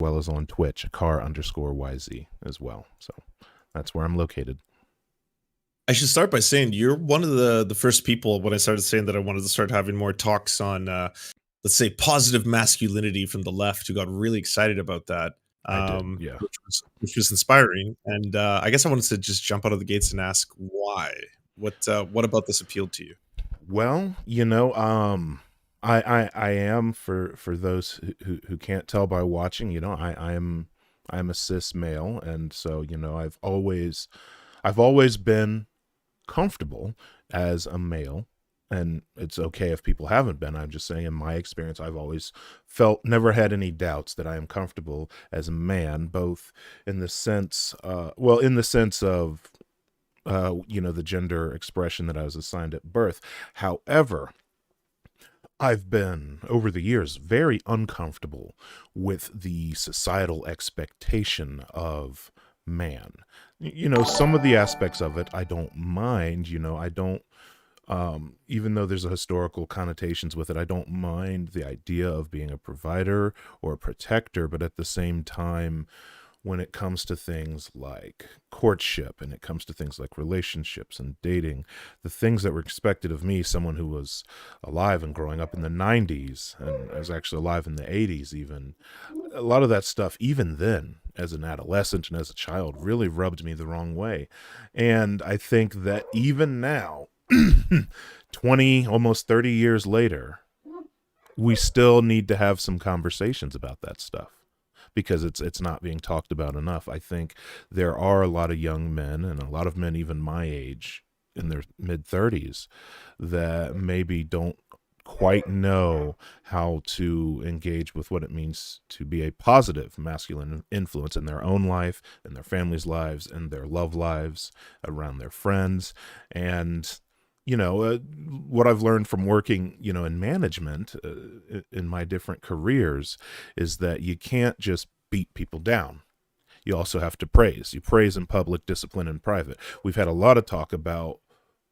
well as on Twitch, car_YZ as well. So that's where I'm located. I should start by saying you're one of the first people when I started saying that I wanted to start having more talks on let's say positive masculinity from the left who got really excited about that. I did, yeah. Which was inspiring. And I guess I wanted to just jump out of the gates and ask why. What about this appealed to you? Well, I am for those who can't tell by watching, I'm a cis male, and so I've always been comfortable as a male, and it's okay if people haven't been. I'm just saying, in my experience, I've always never had any doubts that I am comfortable as a man, both in the sense, in the sense of, the gender expression that I was assigned at birth. However, I've been, over the years, very uncomfortable with the societal expectation of man. Some of the aspects of it I don't mind. I don't, even though there's a historical connotations with it, I don't mind the idea of being a provider or a protector, but at the same time, when it comes to things like courtship and it comes to things like relationships and dating, the things that were expected of me, someone who was alive and growing up in the 90s, and I was actually alive in the 80s even, a lot of that stuff, even then, as an adolescent and as a child, really rubbed me the wrong way. And I think that even now, 20, almost 30 years later, we still need to have some conversations about that stuff, because it's not being talked about enough. I think there are a lot of young men, and a lot of men even my age, in their mid 30s, that maybe don't quite know how to engage with what it means to be a positive masculine influence in their own life, in their families' lives, and their love lives, around their friends. And what I've learned from working, in management, in my different careers, is that you can't just beat people down. You also have to praise. You praise in public, discipline in private. We've had a lot of talk about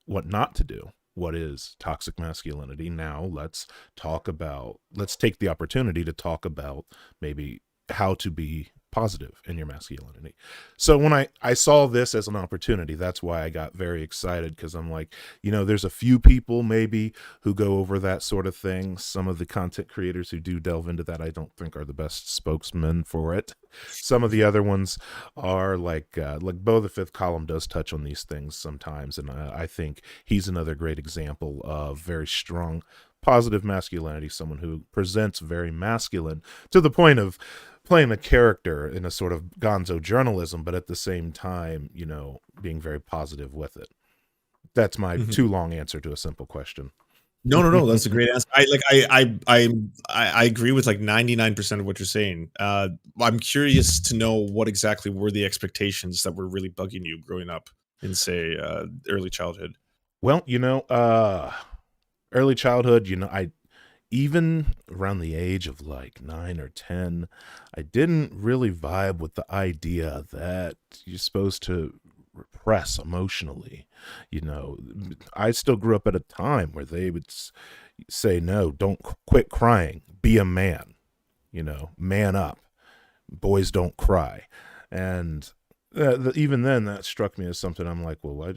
what not to do. What is toxic masculinity? Now let's take the opportunity to talk about maybe how to be positive in your masculinity. So when I saw this as an opportunity, that's why I got very excited, because I'm like, there's a few people maybe who go over that sort of thing. Some of the content creators who do delve into that, I don't think are the best spokesmen for it. Some of the other ones are like Bo the Fifth Column does touch on these things sometimes, and I think he's another great example of very strong positive masculinity, someone who presents very masculine to the point of playing a character in a sort of gonzo journalism, but at the same time, being very positive with it. That's my Mhm. too long answer to a simple question. No, no, no. That's a great answer. I agree with like 99% of what you're saying. I'm curious to know what exactly were the expectations that were really bugging you growing up in, say, early childhood. Well, early childhood, I even around the age of like 9 or 10, I didn't really vibe with the idea that you're supposed to repress emotionally. I still grew up at a time where they would say, no, don't quit crying, be a man, man up, boys don't cry. And even then, that struck me as something. I'm like, well,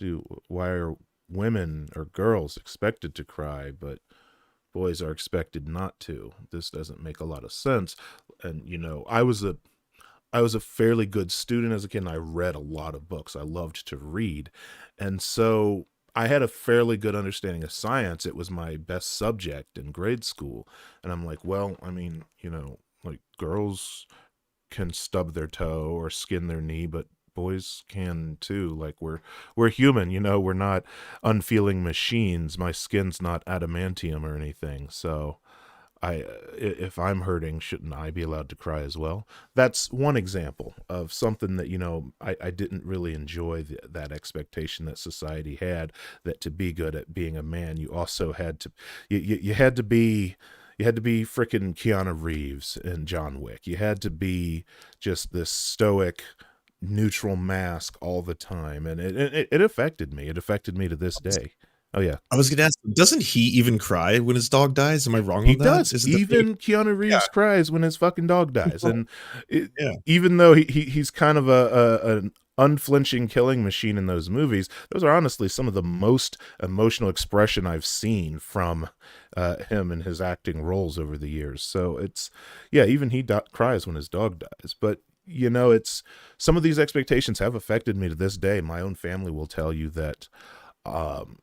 why are women or girls expected to cry, but boys are expected not to? This doesn't make a lot of sense. And I was a fairly good student as a kid, and I read a lot of books. I loved to read, and so I had a fairly good understanding of science. It was my best subject in grade school, and I'm like, well, I mean, like, girls can stub their toe or skin their knee, but boys can too. Like, we're human, we're not unfeeling machines. My skin's not adamantium or anything. So if I'm hurting, shouldn't I be allowed to cry as well? That's one example of something that, I didn't really enjoy, that expectation that society had, that to be good at being a man, you also had to, you had to be, freaking Keanu Reeves and John Wick. You had to be just this stoic, neutral mask all the time, and it affected me. It affected me to this day. Oh yeah, I was gonna ask, doesn't he even cry when his dog dies? Am I wrong he on that? does. Is it the main? Even Keanu Yeah. Reeves cries when his fucking dog dies, and it, Yeah. even though he's kind of an unflinching killing machine in those movies, those are honestly some of the most emotional expression I've seen from him in his acting roles over the years. So it's yeah, even cries when his dog dies, but. You know, it's some of these expectations have affected me to this day. My own family will tell you that um,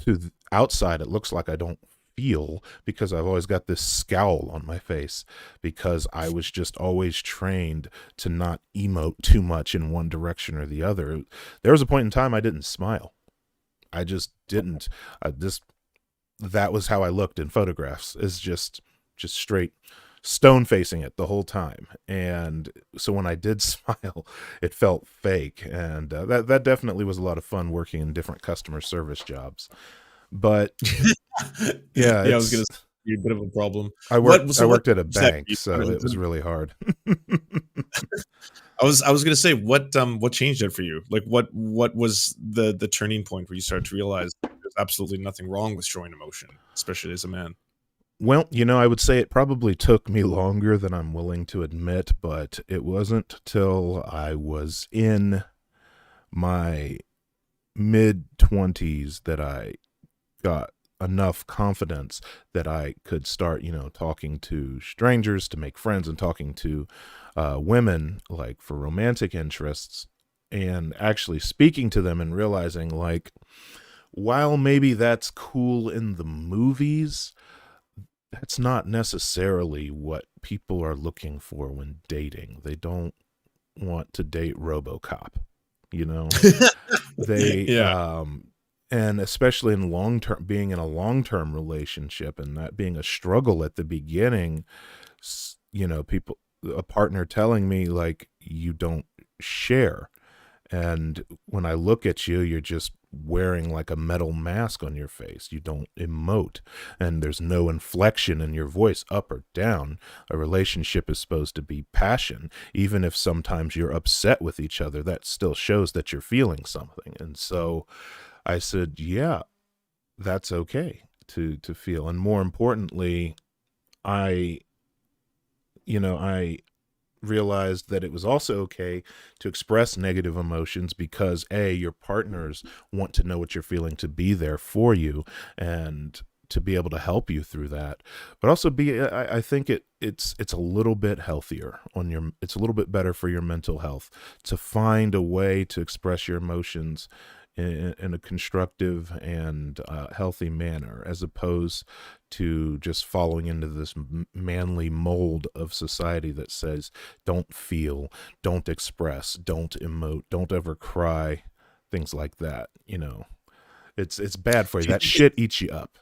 to the outside, it looks like I don't feel because I've always got this scowl on my face because I was just always trained to not emote too much in one direction or the other. There was a point in time I didn't smile. I just didn't. I just that was how I looked in photographs. Is just straight stone facing it the whole time. And so when I did smile, it felt fake, and that definitely was a lot of fun working in different customer service jobs. But yeah, Yeah, I was gonna it's say you're a bit of a problem. I What worked so I what worked at a changed that for bank, you? so it was really hard. I was gonna say, what changed it for you? Like, what was the turning point where you started to realize there's absolutely nothing wrong with showing emotion, especially as a man? Well, you know, I would say it probably took me longer than I'm willing to admit, but it wasn't till I was in my mid 20s that I got enough confidence that I could start, you know, talking to strangers to make friends and talking to women like for romantic interests and actually speaking to them and realizing like while maybe that's cool in the movies, that's not necessarily what people are looking for when dating. They don't want to date RoboCop, you know? They Yeah. and especially in long term being in a long-term relationship and that being a struggle at the beginning, you know, people a partner telling me like you don't share, and when I look at you, you're just wearing like a metal mask on your face. You don't emote, and there's no inflection in your voice up or down. A relationship is supposed to be passion. Even if sometimes you're upset with each other, that still shows that you're feeling something. And so I said, yeah, that's okay to feel. And more importantly, I, I realized that it was also okay to express negative emotions because your partners want to know what you're feeling to be there for you and to be able to help you through that, but also I think it's a little bit healthier on your it's a little bit better for your mental health to find a way to express your emotions in a constructive and healthy manner, as opposed to just falling into this manly mold of society that says, don't feel, don't express, don't emote, don't ever cry, things like that. You know, it's bad for you. Do you That think it shit eats you up.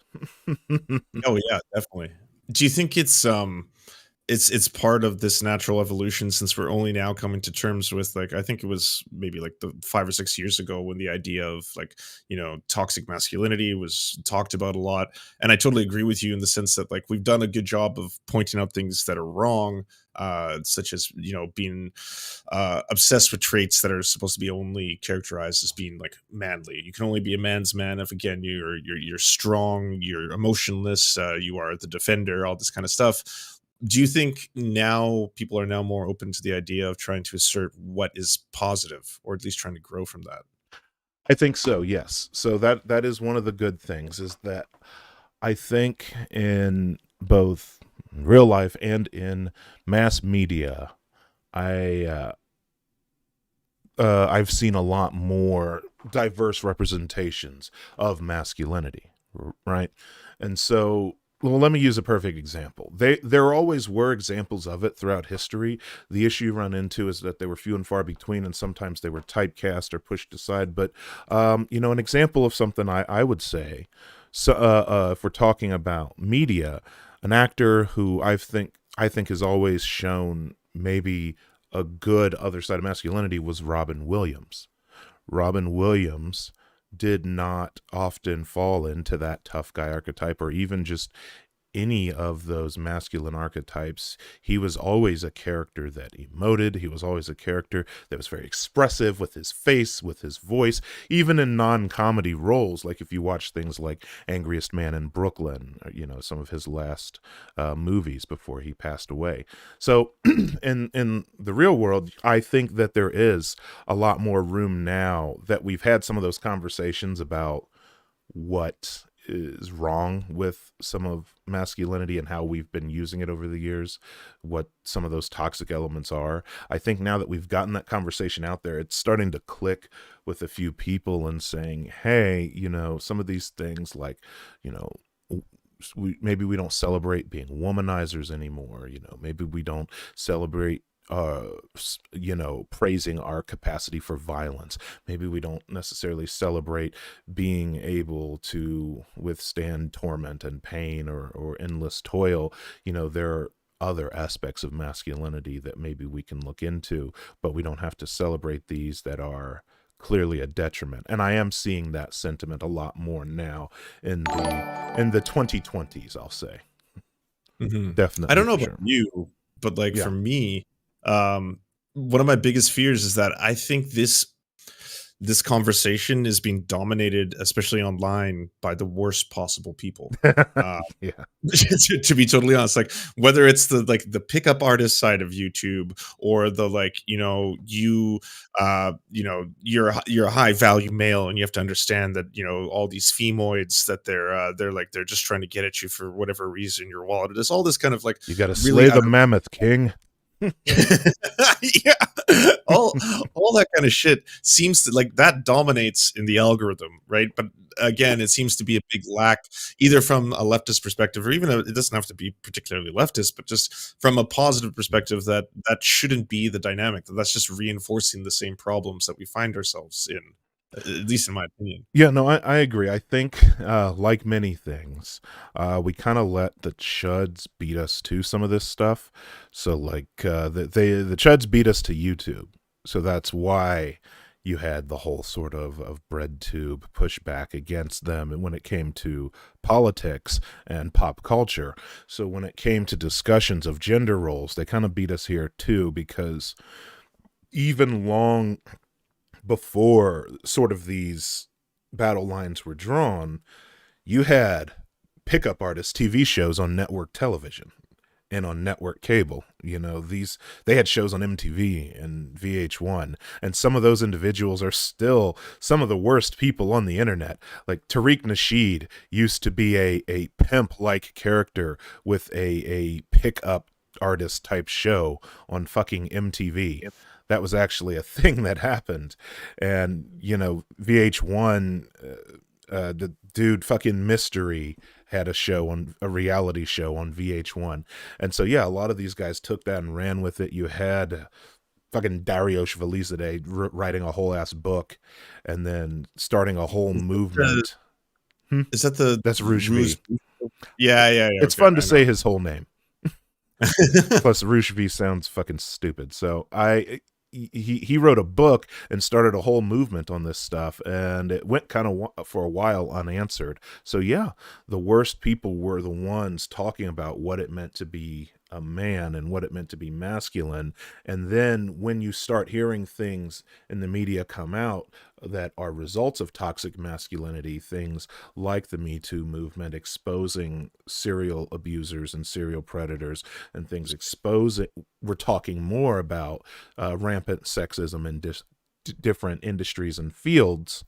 Oh, yeah, definitely. Do you think it's part of this natural evolution since we're only now coming to terms with like I think it was maybe like the 5 or 6 years ago when the idea of like toxic masculinity was talked about a lot, and I totally agree with you in the sense that like we've done a good job of pointing out things that are wrong, such as being obsessed with traits that are supposed to be only characterized as being like manly. You can only be a man's man if again you're strong, you're emotionless, you are the defender, all this kind of stuff. Do you think now people are now more open to the idea of trying to assert what is positive, or at least trying to grow from that? I think so, yes. So that is one of the good things is that I think in both real life and in mass media, I I've seen a lot more diverse representations of masculinity, right? And so, well, let me use a perfect example. There always were examples of it throughout history. The issue you run into is that they were few and far between, and sometimes they were typecast or pushed aside. But an example of something I would say, so if we're talking about media, an actor who I think has always shown maybe a good other side of masculinity was Robin Williams. Robin Williams did not often fall into that tough guy archetype or even just any of those masculine archetypes. He was always a character that emoted. He was always a character that was very expressive with his face, with his voice, even in non-comedy roles. Like if you watch things like Angriest Man in Brooklyn, or, some of his last movies before he passed away. So in the real world, I think that there is a lot more room now that we've had some of those conversations about what is wrong with some of masculinity and how we've been using it over the years, what some of those toxic elements are. I think now that we've gotten that conversation out there, it's starting to click with a few people and saying, hey, some of these things like, maybe we don't celebrate being womanizers anymore. Maybe we don't celebrate praising our capacity for violence. Maybe we don't necessarily celebrate being able to withstand torment and pain or endless toil. There are other aspects of masculinity that maybe we can look into, but we don't have to celebrate these that are clearly a detriment. And I am seeing that sentiment a lot more now in the 2020s, I'll say. I Definitely, don't know for about sure. you, but like Yeah. for me, one of my biggest fears is that I think this conversation is being dominated, especially online, by the worst possible people. Uh, Yeah. to be totally honest, like whether it's the pickup artist side of YouTube or the like, you're a high value male and you have to understand that all these femoids that they're just trying to get at you for whatever reason, your wallet. There's all this kind of like You got to really slay the mammoth, King. yeah, all all that kind of shit seems to like that dominates in the algorithm, right? But again, it seems to be a big lack either from a leftist perspective or even it doesn't have to be particularly leftist, but just from a positive perspective that shouldn't be the dynamic. That's just reinforcing the same problems that we find ourselves in, at least in my opinion. Yeah, no, I agree. I think, like many things, we kind of let the chuds beat us to some of this stuff. So, like, the chuds beat us to YouTube. So that's why you had the whole sort of bread tube pushback against them and when it came to politics and pop culture. So when it came to discussions of gender roles, they kind of beat us here too, because even long before sort of these battle lines were drawn, you had pickup artist TV shows on network television and on network cable. They had shows on MTV and VH1, and some of those individuals are still some of the worst people on the internet. Like Tariq Nasheed used to be a pimp like character with a pickup artist type show on fucking MTV. That was actually a thing that happened. And VH1, the dude fucking Mystery had a reality show on VH1. And so yeah, a lot of these guys took that and ran with it. You had fucking Dariush Velizadeh writing a whole ass book and then starting a whole movement. Is that the That's Roosh ruse? V. Yeah, yeah, yeah. It's Okay, fun to I know. say his whole name. Plus, Roosh V sounds fucking stupid. So he wrote a book and started a whole movement on this stuff, and it went kind of for a while unanswered. So yeah, the worst people were the ones talking about what it meant to be a man and what it meant to be masculine. And then when you start hearing things in the media come out that are results of toxic masculinity, things like the Me Too movement exposing serial abusers and serial predators, and things exposing, we're talking more about rampant sexism in different industries and fields.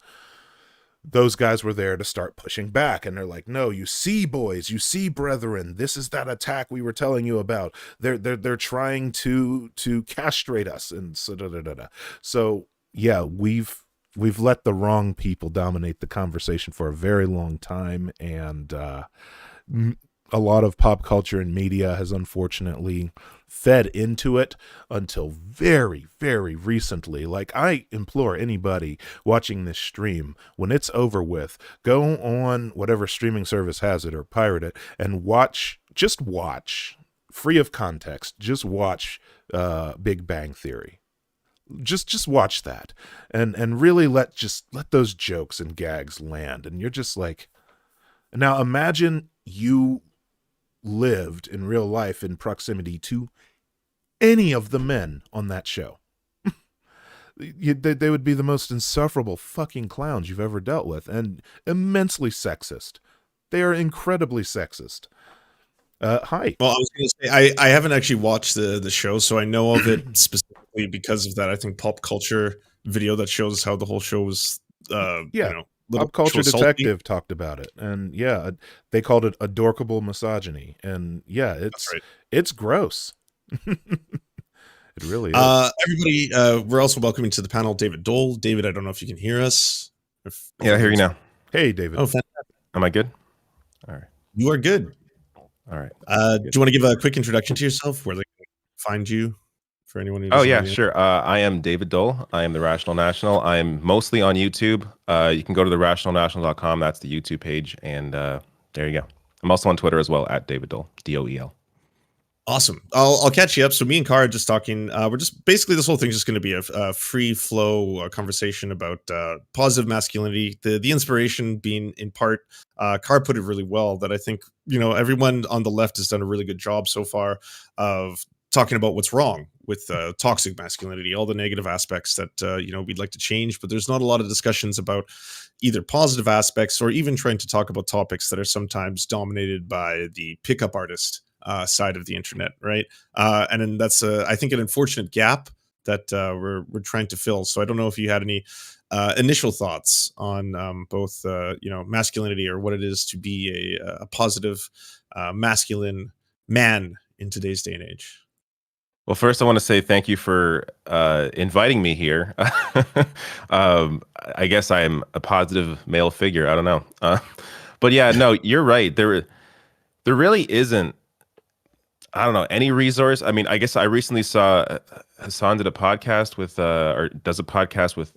Those guys were there to start pushing back, and they're like, no, you see, boys, you see, brethren, this is that attack we were telling you about. They're trying to castrate us, and so da, da, da, da. So yeah, we've let the wrong people dominate the conversation for a very long time, and a lot of pop culture and media has unfortunately fed into it until very, very recently. Like, I implore anybody watching this stream, when it's over with, go on whatever streaming service has it or pirate it and just watch, free of context, just watch Big Bang Theory. Just watch that and really let those jokes and gags land. And you're just like, now imagine you lived in real life in proximity to any of the men on that show. They would be the most insufferable fucking clowns you've ever dealt with, and immensely sexist. They are incredibly sexist. Hi. Well, I was going to say I haven't actually watched the show, so I know of it specifically because of that. I think pop culture video that shows how the whole show was, Yeah. little Pop Culture sexual salty. Detective talked about it, and yeah, they called it adorkable misogyny, and yeah, That's right. it's gross. It really is. Everybody, we're also welcoming to the panel David Dole. David, I don't know if you can hear us. If Yeah, I hear you now. Hey, David. Oh, fantastic. Am I good? All right. You are good. All right. Do you want to give a quick introduction to yourself, where they can find you, for anyone who Oh doesn't yeah, know you? sure. I am David Dole. I am the Rational National. I am mostly on YouTube. You can go to therationalnational.com. That's the YouTube page, and there you go. I'm also on Twitter as well at David Dole, DOEL. Awesome. I'll catch you up. So me and Cara are just talking. We're just basically, this whole thing's just going to be a free flow conversation about positive masculinity. The inspiration being in part, Cara put it really well, that I think everyone on the left has done a really good job so far of talking about what's wrong with toxic masculinity, all the negative aspects that we'd like to change, but there's not a lot of discussions about either positive aspects or even trying to talk about topics that are sometimes dominated by the pickup artist side of the internet, right? And then that's I think an unfortunate gap that we're trying to fill. So I don't know if you had any initial thoughts on both masculinity, or what it is to be a positive masculine man in today's day and age. Well, first, I want to say thank you for inviting me here. I guess I'm a positive male figure. I don't know, but yeah, no, you're right. There really isn't, I don't know, any resource. I mean, I guess I recently saw Hassan did a podcast with, or does a podcast with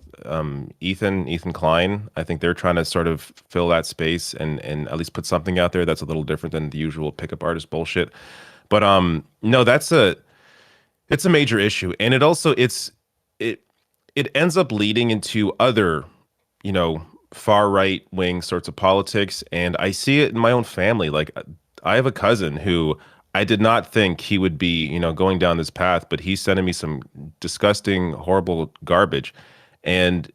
Ethan Klein. I think they're trying to sort of fill that space and at least put something out there that's a little different than the usual pickup artist bullshit. But no, it's a major issue, and it ends up leading into other, far right wing sorts of politics, and I see it in my own family. Like, I have a cousin who I did not think he would be, going down this path, but he's sending me some disgusting, horrible garbage. And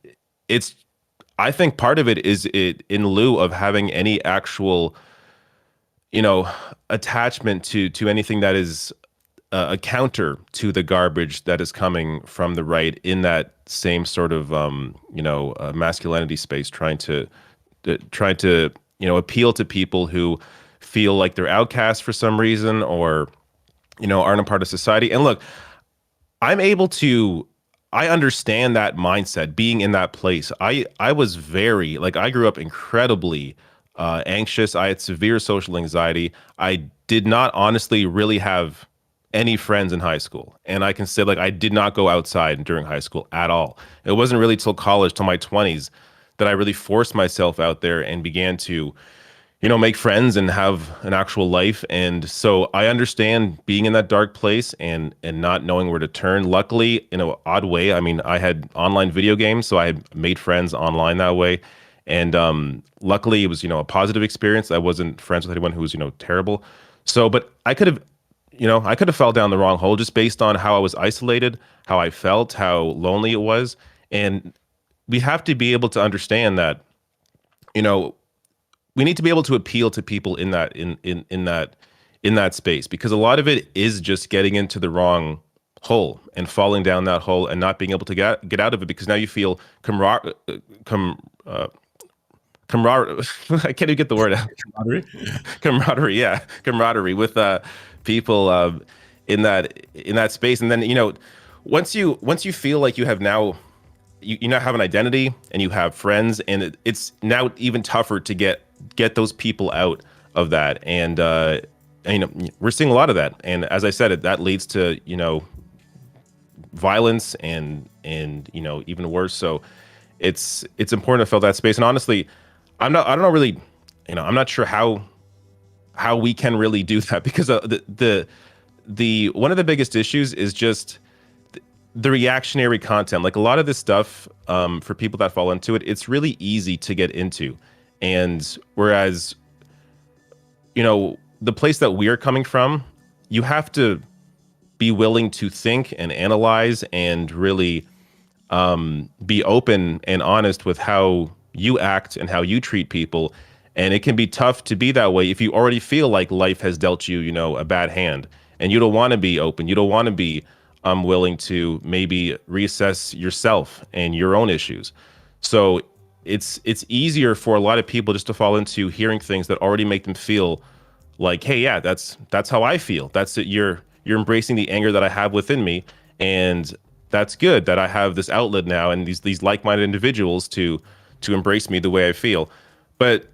I think part of it is it in lieu of having any actual, attachment to anything that is a counter to the garbage that is coming from the right in that same sort of, masculinity space, trying to appeal to people who feel like they're outcasts for some reason, or aren't a part of society. And look, I understand that mindset, being in that place. I was very, like, I grew up incredibly anxious. I had severe social anxiety. I did not honestly really have any friends in high school, and I can say, like, I did not go outside during high school at all. It wasn't really till college, till my 20s, that I really forced myself out there and began to make friends and have an actual life. And so I understand being in that dark place and not knowing where to turn. Luckily, in an odd way, I mean, I had online video games, so I had made friends online that way. And luckily, it was a positive experience. I wasn't friends with anyone who was terrible. So, but I could have. I could have fell down the wrong hole just based on how I was isolated, how I felt, how lonely it was. And we have to be able to understand that, we need to be able to appeal to people in that space, because a lot of it is just getting into the wrong hole and falling down that hole and not being able to get out of it, because now you feel camaraderie. I can't even get the word out. Camaraderie, yeah, camaraderie with people in that space. And then once you feel like you have now you now have an identity and you have friends, and it's now even tougher to get those people out of that. And we're seeing a lot of that. And as I said, that leads to violence and even worse. So it's important to fill that space. And honestly, I don't know really, I'm not sure how we can really do that, because the one of the biggest issues is just the reactionary content. Like, a lot of this stuff, for people that fall into it, it's really easy to get into. And whereas, the place that we're coming from, you have to be willing to think and analyze and really be open and honest with how you act and how you treat people. And it can be tough to be that way if you already feel like life has dealt you, a bad hand, and you don't want to be open. You don't want to be willing to maybe reassess yourself and your own issues. So it's easier for a lot of people just to fall into hearing things that already make them feel like, hey, yeah, that's how I feel. That's it. You're embracing the anger that I have within me, and that's good that I have this outlet now and these like-minded individuals to embrace me the way I feel. But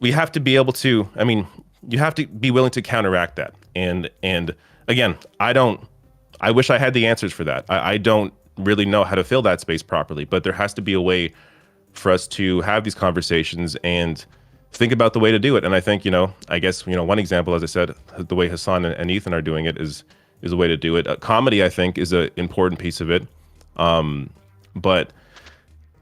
we have to be able to, I mean, you have to be willing to counteract that. And again, I wish I had the answers for that. I don't really know how to fill that space properly, but there has to be a way for us to have these conversations and think about the way to do it. And I think, I guess, one example, as I said, the way Hassan and Ethan are doing it is a way to do it. Comedy, I think, is an important piece of it. But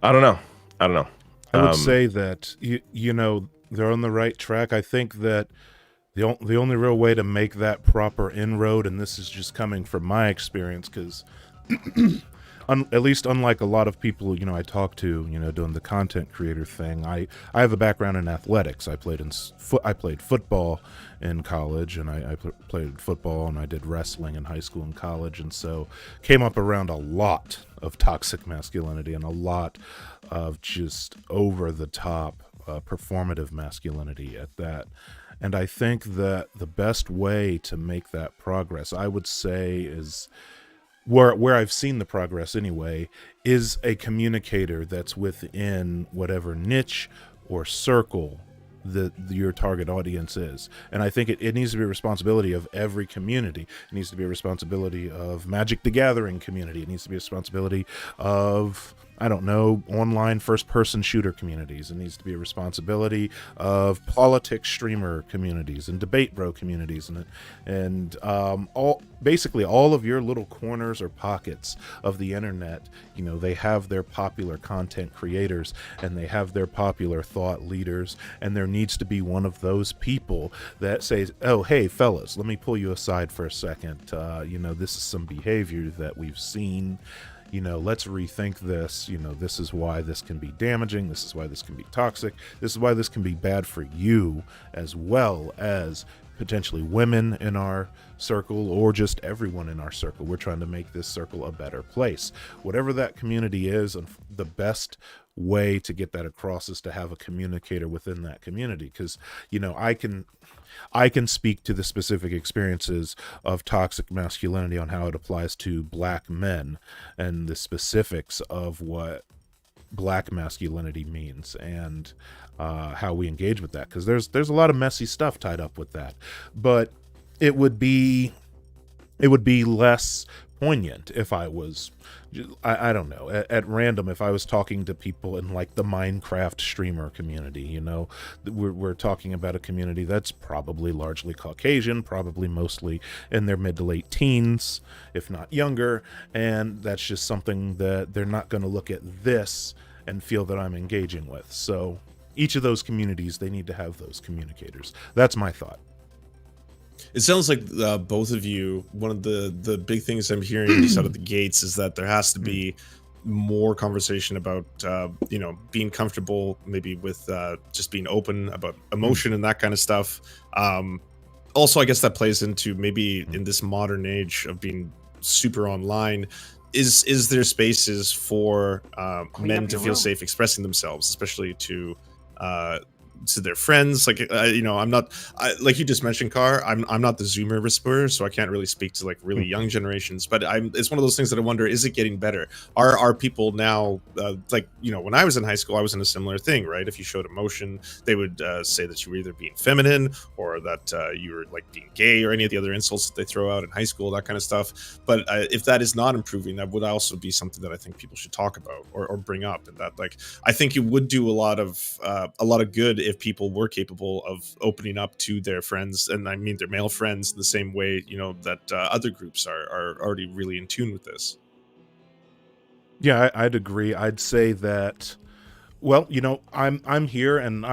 I don't know. I would say that they're on the right track. I think that the only real way to make that proper inroad, and this is just coming from my experience, because at least unlike a lot of people I talk to, doing the content creator thing, I have a background in athletics. I played football in college, and I played football, and I did wrestling in high school and college, and so came up around a lot of toxic masculinity and a lot of just over the top performative masculinity at that. And I think that the best way to make that progress, I would say, is where I've seen the progress anyway, is a communicator that's within whatever niche or circle that your target audience is. And I think it needs to be a responsibility of every community. It needs to be a responsibility of Magic the Gathering community. It needs to be a responsibility of, I don't know, online first-person shooter communities. It needs to be a responsibility of politics streamer communities and debate bro communities, and basically all of your little corners or pockets of the internet. They have their popular content creators and they have their popular thought leaders, and there needs to be one of those people that says, "Oh, hey, fellas, let me pull you aside for a second. This is some behavior that we've seen. Let's rethink this. This is why this can be damaging. This is why this can be toxic. This is why this can be bad for you, as well as potentially women in our circle, or just everyone in our circle. We're trying to make this circle a better place." Whatever that community is, and the best way to get that across is to have a communicator within that community, because I can speak to the specific experiences of toxic masculinity on how it applies to black men and the specifics of what black masculinity means, and how we engage with that, because there's a lot of messy stuff tied up with that. But it would be less poignant if I was, I don't know, at random, if I was talking to people in like the Minecraft streamer community. We're talking about a community that's probably largely Caucasian, probably mostly in their mid to late teens, if not younger, and that's just something that they're not going to look at this and feel that I'm engaging with. So each of those communities, they need to have those communicators. That's my thought. It sounds like both of you, one of the big things I'm hearing just out of the gates is that there has to be more conversation about being comfortable, maybe with just being open about emotion and that kind of stuff. Also, I guess that plays into maybe in this modern age of being super online, is there spaces for men to feel safe expressing themselves, especially to their friends? Like, I'm not, like you just mentioned, Carr, I'm not the Zoomer whisperer, so I can't really speak to like really young generations, but it's one of those things that I wonder, is it getting better? Are people now, when I was in high school, I was in a similar thing, right? If you showed emotion, they would say that you were either being feminine, or that you were like being gay, or any of the other insults that they throw out in high school, that kind of stuff. But if that is not improving, that would also be something that I think people should talk about or bring up. And that, like, I think it would do a lot of good if people were capable of opening up to their friends, and I mean their male friends, the same way that other groups are already really in tune with this. Yeah, I'd agree. I'd say that, well, I'm here, and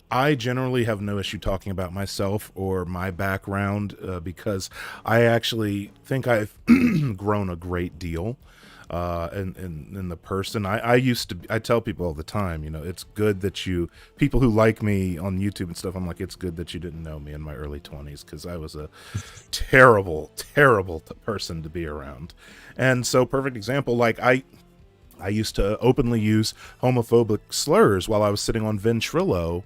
I generally have no issue talking about myself or my background because I actually think I've grown a great deal in the person. I tell people all the time, it's good that people who like me on YouTube and stuff, I'm like, it's good that you didn't know me in my early 20s because I was a terrible, terrible person to be around. And so, perfect example, like I used to openly use homophobic slurs while I was sitting on Ventrilo,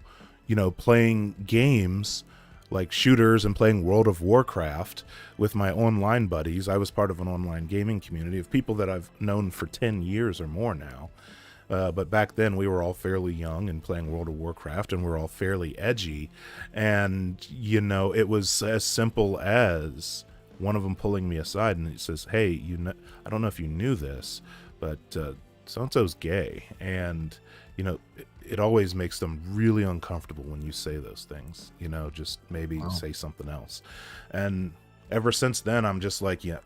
playing games like shooters and playing World of Warcraft with my online buddies. I was part of an online gaming community of people that I've known for 10 years or more now. But back then we were all fairly young and playing World of Warcraft, and we're all fairly edgy. And, it was as simple as one of them pulling me aside and he says, hey, I don't know if you knew this, but so-and-so's gay. And, it always makes them really uncomfortable when you say those things, just maybe Wow. say something else. And ever since then, I'm just like, yeah,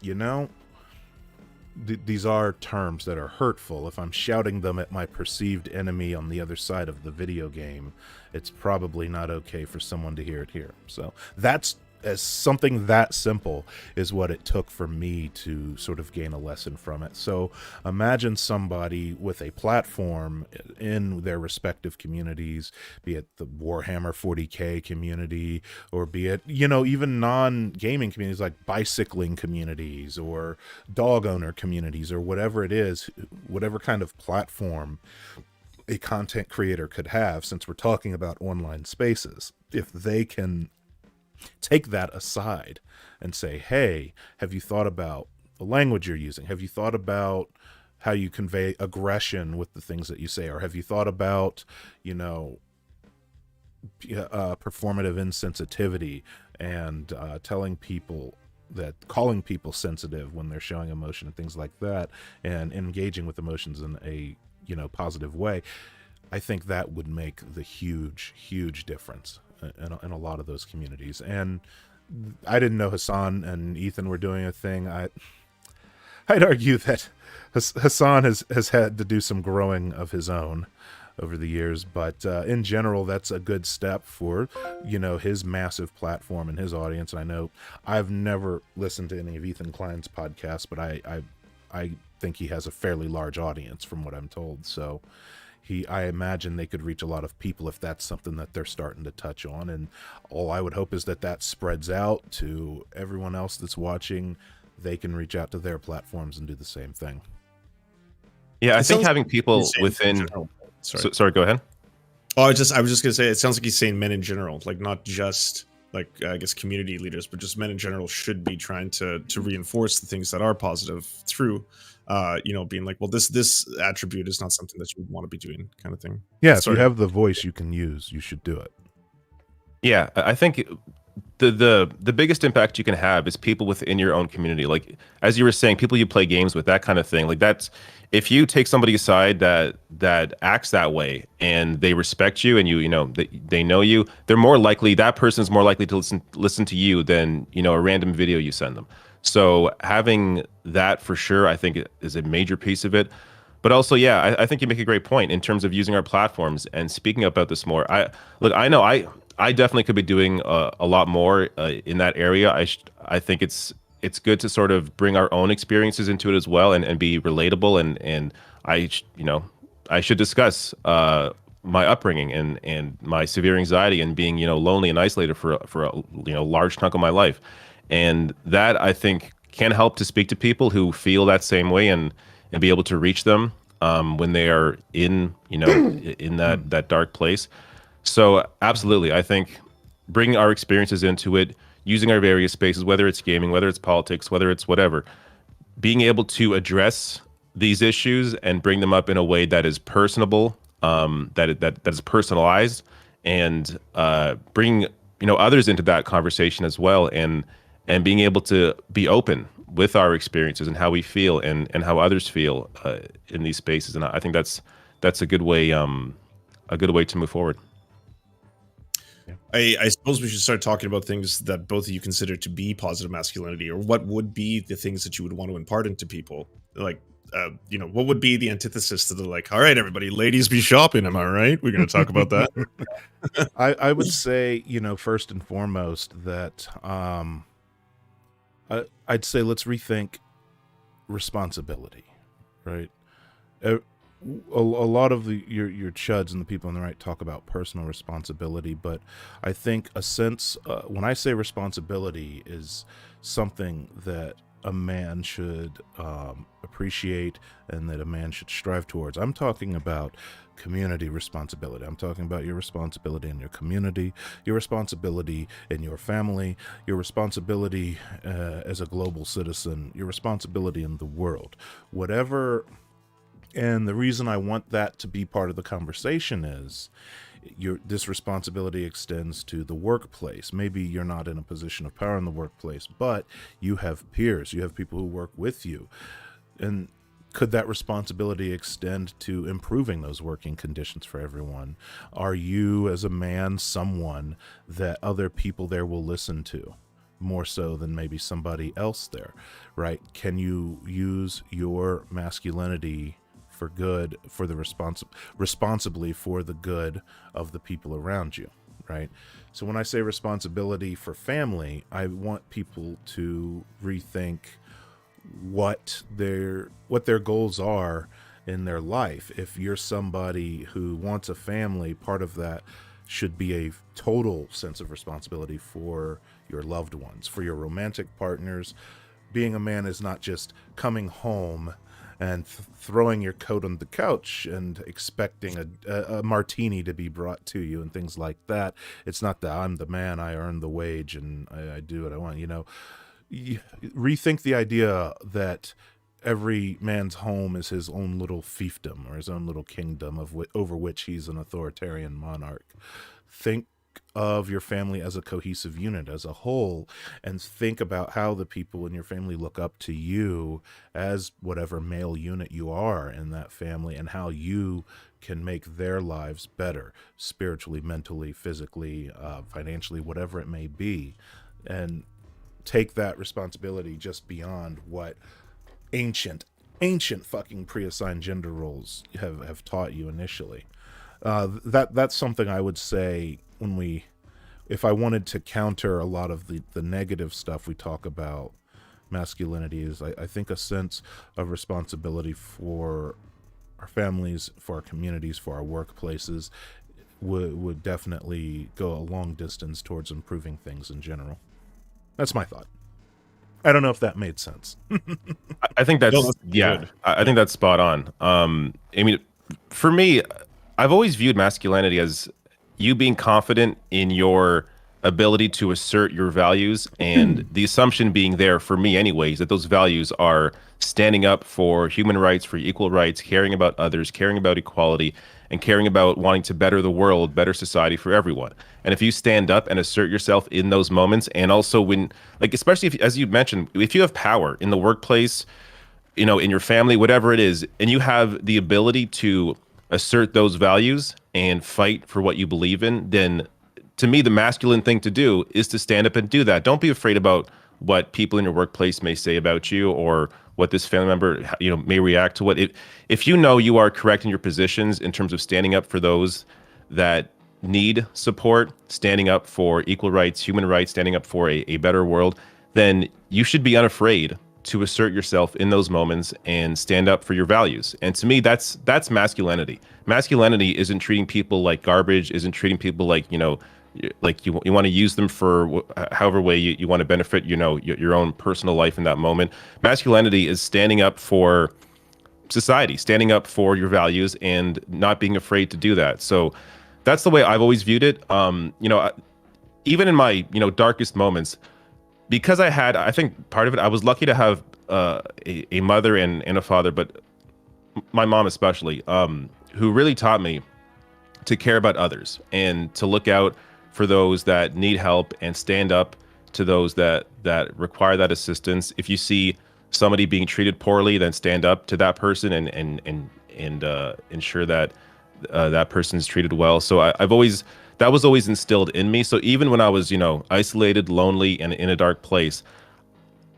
these are terms that are hurtful. If I'm shouting them at my perceived enemy on the other side of the video game, it's probably not okay for someone to hear it here. So that's as something that simple is what it took for me to sort of gain a lesson from it. So imagine somebody with a platform in their respective communities, be it the Warhammer 40K community, or be it, even non-gaming communities like bicycling communities or dog owner communities or whatever it is, whatever kind of platform a content creator could have, since we're talking about online spaces. If they can take that aside and say, hey, have you thought about the language you're using? Have you thought about how you convey aggression with the things that you say? Or have you thought about, performative insensitivity and calling people sensitive when they're showing emotion and things like that, and engaging with emotions in a, positive way? I think that would make the huge difference in a lot of those communities. And I didn't know Hassan and Ethan were doing a thing. I'd argue that Hassan has had to do some growing of his own over the years, but in general, that's a good step for his massive platform and his audience. And I know I've never listened to any of Ethan Klein's podcasts, but I think he has a fairly large audience from what I'm told. So I imagine they could reach a lot of people if that's something that they're starting to touch on. And all I would hope is that spreads out to everyone else that's watching. They can reach out to their platforms and do the same thing. Yeah, I It think sounds having like people he's saying within. in general. Sorry. Sorry, go ahead. Oh, I was just gonna say, it sounds like he's saying men in general, like not just like I guess community leaders, but just men in general should be trying to reinforce the things that are positive through, being like, well, this attribute is not something that you would want to be doing, kind of thing. Yeah, if Sorry. you have the voice you can use, you should do it. Yeah, I think the biggest impact you can have is people within your own community. Like as you were saying, people you play games with, that kind of thing. Like that's, if you take somebody aside that acts that way and they respect you and they know you, that person's more likely to listen to you than a random video you send them. So having that for sure, I think is a major piece of it. But also, yeah, I think you make a great point in terms of using our platforms and speaking about this more. I know I definitely could be doing a lot more in that area. I think it's good to sort of bring our own experiences into it as well and be relatable, and I should discuss my upbringing and my severe anxiety and being lonely and isolated for a large chunk of my life, and that I think can help to speak to people who feel that same way and be able to reach them when they are in in that dark place. So absolutely, I think bringing our experiences into it, using our various spaces, whether it's gaming, whether it's politics, whether it's whatever, being able to address these issues and bring them up in a way that is personable, that is personalized, and bring others into that conversation as well, and being able to be open with our experiences and how we feel and how others feel in these spaces. And I think that's a good way to move forward. I suppose we should start talking about things that both of you consider to be positive masculinity, or what would be the things that you would want to impart into people. Like, what would be the antithesis to the like, all right, everybody, ladies be shopping, am I right? We're going to talk about that. I would say, first and foremost that I'd say let's rethink responsibility, right? A lot of your chuds and the people on the right talk about personal responsibility, but I think a sense, when I say responsibility, is something that a man should appreciate and that a man should strive towards. I'm talking about community responsibility. I'm talking about your responsibility in your community, your responsibility in your family, your responsibility as a global citizen, your responsibility in the world. Whatever. And the reason I want that to be part of the conversation is this responsibility extends to the workplace. Maybe you're not in a position of power in the workplace, but you have peers, you have people who work with you. And could that responsibility extend to improving those working conditions for everyone? Are you, as a man, someone that other people there will listen to? More so than maybe somebody else there, right? Can you use your masculinity for good, for the responsibly for the good of the people around you, right? So when I say responsibility for family, I want people to rethink what their goals are in their life. If you're somebody who wants a family, part of that should be a total sense of responsibility for your loved ones, for your romantic partners. Being a man is not just coming home and throwing your coat on the couch and expecting a martini to be brought to you and things like that. It's not that I'm the man, I earn the wage, and I do what I want. Rethink the idea that every man's home is his own little fiefdom or his own little kingdom over which he's an authoritarian monarch. Think of your family as a cohesive unit, as a whole, and think about how the people in your family look up to you as whatever male unit you are in that family, and how you can make their lives better, spiritually, mentally, physically, financially, whatever it may be, and take that responsibility just beyond what ancient fucking pre-assigned gender roles have taught you initially. That's something I would say if I wanted to counter a lot of the negative stuff we talk about masculinity, is I think a sense of responsibility for our families, for our communities, for our workplaces would definitely go a long distance towards improving things in general. That's my thought. I don't know if that made sense. I think that's good. I think that's spot on. I mean, for me, I've always viewed masculinity as you being confident in your ability to assert your values, and the assumption being there, for me anyways, that those values are standing up for human rights, for equal rights, caring about others, caring about equality, and caring about wanting to better the world, better society for everyone. And if you stand up and assert yourself in those moments, and also when, like, especially if, as you mentioned, if you have power in the workplace, in your family, whatever it is, and you have the ability to assert those values and fight for what you believe in, then to me, the masculine thing to do is to stand up and do that. Don't be afraid about what people in your workplace may say about you, or what this family member, may react to. What if you know you are correct in your positions in terms of standing up for those that need support, standing up for equal rights, human rights, standing up for a better world, then you should be unafraid to assert yourself in those moments and stand up for your values. And to me, that's masculinity. Masculinity isn't treating people like garbage, isn't treating people like, like you want to use them for however way you want to benefit, your own personal life in that moment. Masculinity is standing up for society, standing up for your values, and not being afraid to do that. So that's the way I've always viewed it. Even in my, darkest moments, because I think part of it, I was lucky to have a mother and a father, but my mom especially, who really taught me to care about others and to look out for those that need help and stand up to those that require that assistance. If you see somebody being treated poorly, then stand up to that person and ensure that that person's treated well. So that was always instilled in me. So even when I was, isolated, lonely, and in a dark place,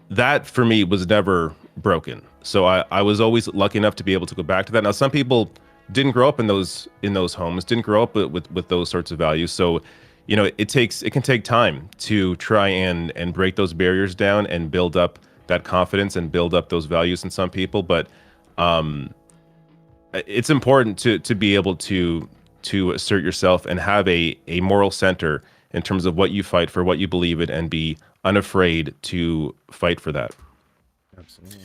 that for me was never broken. So I was always lucky enough to be able to go back to that. Now some people didn't grow up in those homes, didn't grow up with those sorts of values. So, it can take time to try and break those barriers down and build up that confidence and build up those values in some people. But um, it's important to be able to assert yourself and have a moral center in terms of what you fight for, what you believe in, and be unafraid to fight for that. Absolutely.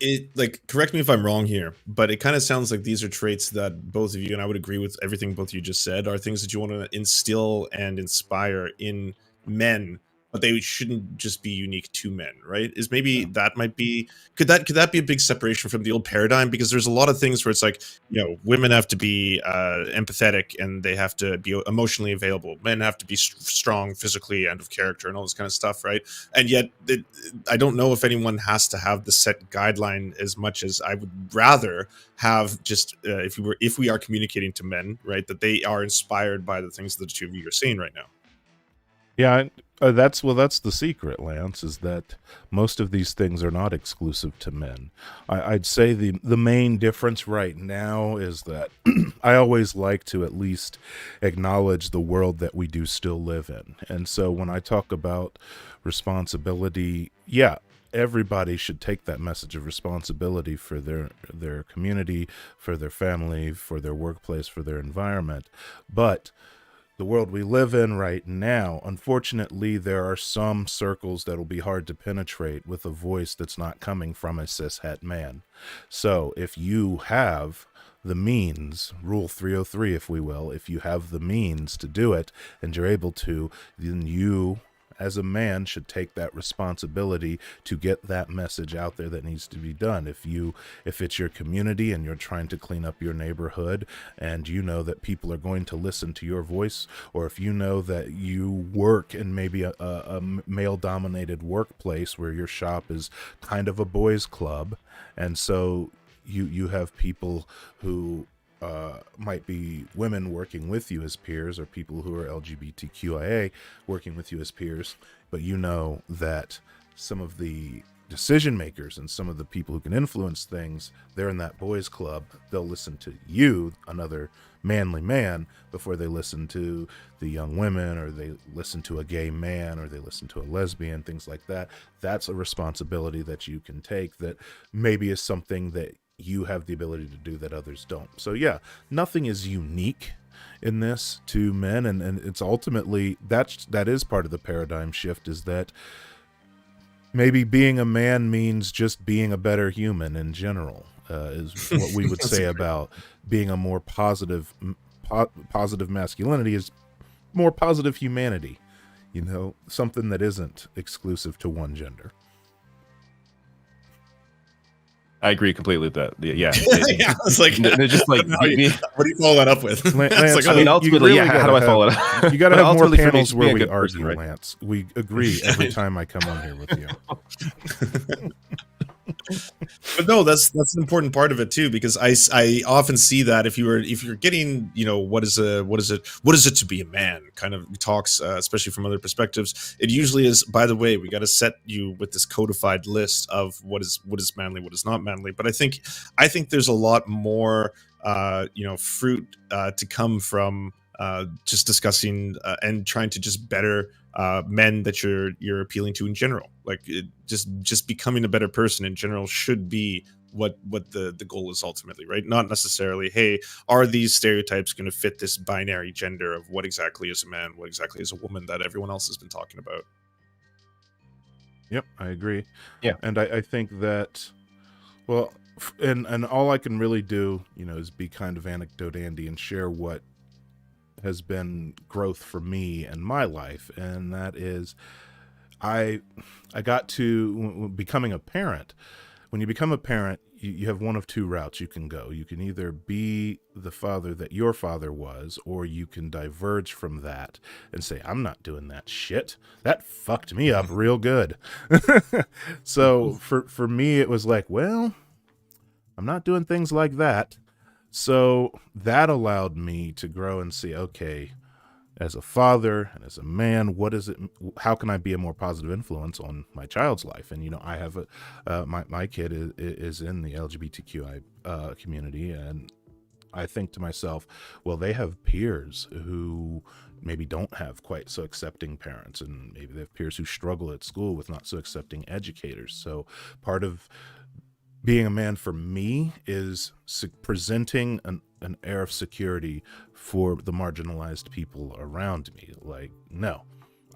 It, like, correct me if I'm wrong here, but it kind of sounds like these are traits that both of you, and I would agree with everything both of you just said, are things that you want to instill and inspire in men, but they shouldn't just be unique to men, right? Is maybe that might be, could that be a big separation from the old paradigm? Because there's a lot of things where it's like, women have to be empathetic and they have to be emotionally available. Men have to be strong physically and of character and all this kind of stuff, right? And yet I don't know if anyone has to have the set guideline as much as I would rather have just if we are communicating to men, right, that they are inspired by the things that the two of you are saying right now. Yeah, that's the secret, Lance, is that most of these things are not exclusive to men. I'd say the main difference right now is that I always like to at least acknowledge the world that we do still live in. And so when I talk about responsibility, yeah, everybody should take that message of responsibility for their community, for their family, for their workplace, for their environment. But the world we live in right now, unfortunately, there are some circles that'll be hard to penetrate with a voice that's not coming from a cishet man. So if you have the means, Rule 303, if we will, if you have the means to do it and you're able to, then you as a man should take that responsibility to get that message out there that needs to be done. If it's your community and you're trying to clean up your neighborhood and you know that people are going to listen to your voice, or if you know that you work in maybe a male dominated workplace where your shop is kind of a boys club, and so you have people who might be women working with you as peers, or people who are LGBTQIA working with you as peers, but you know that some of the decision makers and some of the people who can influence things, they're in that boys club. They'll listen to you, another manly man, before they listen to the young women, or they listen to a gay man, or they listen to a lesbian, things like that. That's a responsibility that you can take that maybe is something that you have the ability to do that others don't. So yeah, nothing is unique in this to men, and it's ultimately that is part of the paradigm shift, is that maybe being a man means just being a better human in general, is what we would say about being a more positive masculinity is more positive humanity, something that isn't exclusive to one gender. I agree completely with that. Yeah. Yeah, it's like, just like, what do you follow that up with? Lance, I mean, ultimately, really how do I follow it up? You got to have more Ultimately, for me, panels just where being a we good argue, person, right? Lance. We agree every time I come on here with you. But no, that's an important part of it too, because I often see that if you're getting, what is it to be a man kind of talks, especially from other perspectives, it usually is, by the way, we got to set you with this codified list of what is manly, what is not manly. But I think there's a lot more fruit to come from just discussing and trying to just better men that you're appealing to in general. Like just becoming a better person in general should be what the goal is ultimately, right? Not necessarily, hey, are these stereotypes going to fit this binary gender of what exactly is a man, what exactly is a woman that everyone else has been talking about. Yep, I agree. Yeah. And I think that, well, and all I can really do, is be kind of anecdote Andy and share what has been growth for me and my life, and that is I got to becoming a parent. When you become a parent, you have one of two routes you can go. You can either be the father that your father was, or you can diverge from that and say, I'm not doing that shit. That fucked me up real good. So for me, it was like, well, I'm not doing things like that. So that allowed me to grow and see, okay, as a father and as a man, what is it? How can I be a more positive influence on my child's life? And I have my kid is in the LGBTQI community, and I think to myself, well, they have peers who maybe don't have quite so accepting parents, and maybe they have peers who struggle at school with not so accepting educators. So part of being a man for me is presenting an air of security for the marginalized people around me. Like, no,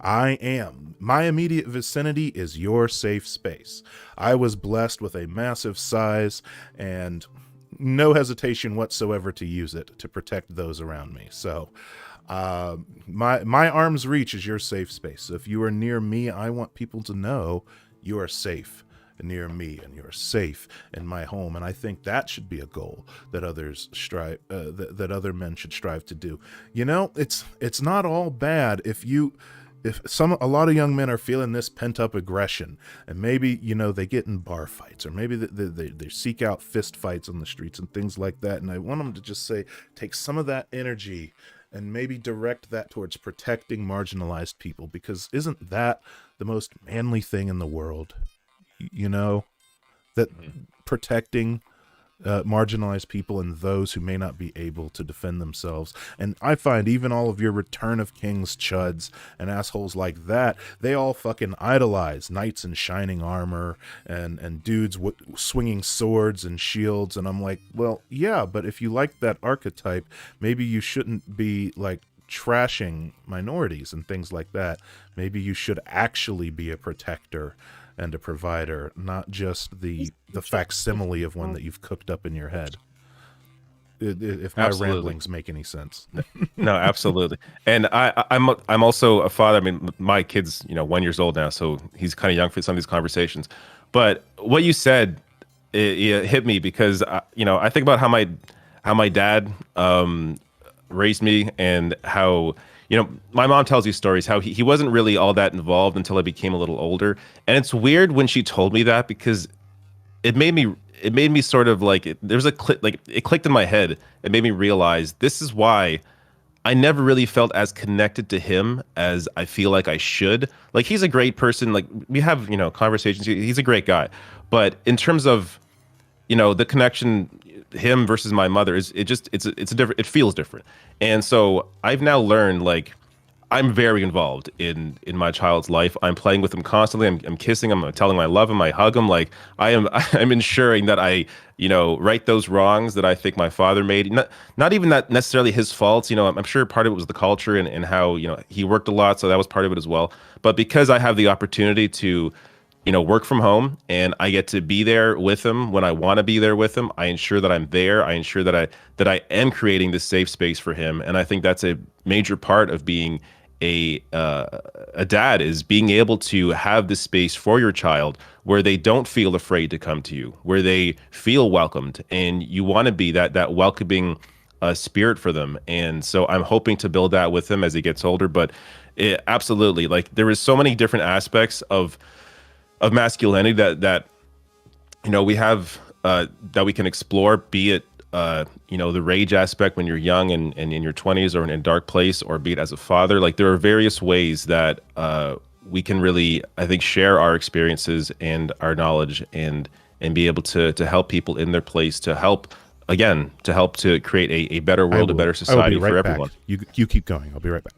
my immediate vicinity is your safe space. I was blessed with a massive size and no hesitation whatsoever to use it to protect those around me. So my arm's reach is your safe space. So if you are near me, I want people to know you are safe near me and you're safe in my home. And I think that should be a goal that others strive that other men should strive to do. It's not all bad if a lot of young men are feeling this pent up aggression, and maybe they get in bar fights, or maybe they seek out fist fights on the streets and things like that. And I want them to just take some of that energy and maybe direct that towards protecting marginalized people, because isn't that the most manly thing in the world? That protecting marginalized people and those who may not be able to defend themselves. And I find even all of your Return of Kings chuds and assholes like that, they all fucking idolize knights in shining armor and dudes swinging swords and shields. And I'm like, well, yeah, but if you like that archetype, maybe you shouldn't be like trashing minorities and things like that. Maybe you should actually be a protector and a provider, not just the facsimile of one that you've cooked up in your head. If my Absolutely. ramblings make any sense. No, absolutely. And I'm also a father. I mean, my kid's 1 year old now, so he's kind of young for some of these conversations. But what you said, it hit me, because I think about how my dad raised me, and how my mom tells you stories how he wasn't really all that involved until I became a little older. And it's weird when she told me that, because it made me sort of like, there was a click, like it clicked in my head. It made me realize this is why I never really felt as connected to him as I feel like I should. Like, he's a great person. Like, we have conversations. He's a great guy. But in terms of the connection, him versus my mother, it's a different, it feels different. And so I've now learned, like, I'm very involved in my child's life. I'm playing with him constantly. I'm kissing him. I'm telling him I love him. I hug him. Like, I'm ensuring that I right those wrongs that I think my father made. Not even that necessarily his faults. I'm sure part of it was the culture, and how he worked a lot, so that was part of it as well. But because I have the opportunity to work from home, and I get to be there with him when I want to be there with him, I ensure that I'm there. I ensure that I am creating this safe space for him. And I think that's a major part of being a dad, is being able to have this space for your child where they don't feel afraid to come to you, where they feel welcomed, and you want to be that welcoming spirit for them. And so I'm hoping to build that with him as he gets older. But absolutely, like, there is so many different aspects of masculinity that we have, that we can explore, be it the rage aspect when you're young and in your 20s, or in a dark place, or be it as a father. Like, there are various ways that we can really, I think, share our experiences and our knowledge, and be able to help people in their place, to help to create a better world, a better society for everyone. You keep going. I'll be right back.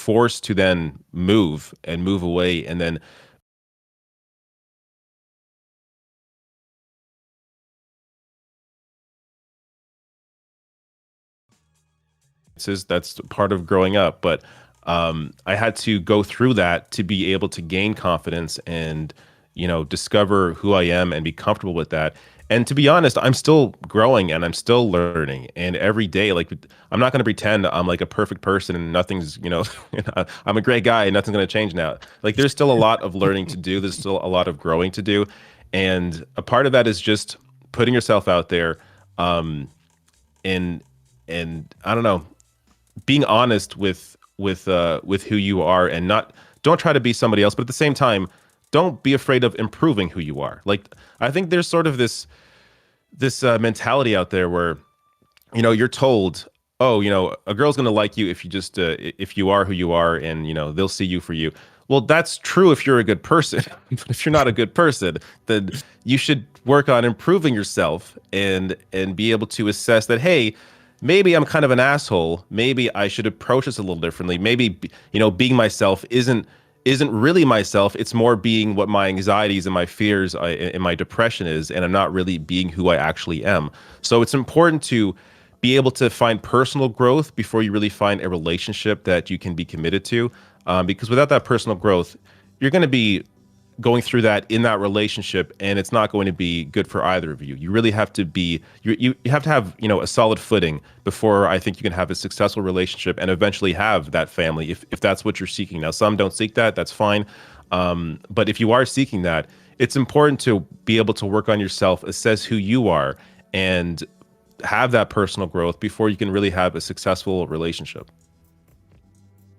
forced to then move away, and then that's part of growing up. But I had to go through that to be able to gain confidence and, discover who I am and be comfortable with that. And to be honest, I'm still growing and I'm still learning. And every day, like, I'm not going to pretend I'm like a perfect person and nothing's, I'm a great guy and nothing's going to change now. Like, there's still a lot of learning to do. There's still a lot of growing to do. And a part of that is just putting yourself out there. And I don't know, being honest with who you are, and don't try to be somebody else, but at the same time, don't be afraid of improving who you are. Like, I think there's sort of this mentality out there where, you're told, oh, a girl's going to like you if you just if you are who you are, and they'll see you for you. Well, that's true if you're a good person. But if you're not a good person, then you should work on improving yourself and be able to assess that, hey, maybe I'm kind of an asshole. Maybe I should approach this a little differently. Maybe, being myself isn't really myself. It's more being what my anxieties and my fears and my depression is, and I'm not really being who I actually am. So it's important to be able to find personal growth before you really find a relationship that you can be committed to. Because without that personal growth, you're going to be going through that in that relationship, and it's not going to be good for either of you. You really have to be, you have to have, a solid footing before I think you can have a successful relationship and eventually have that family, if that's what you're seeking. Now, some don't seek that, that's fine. But if you are seeking that, it's important to be able to work on yourself, assess who you are, and have that personal growth before you can really have a successful relationship.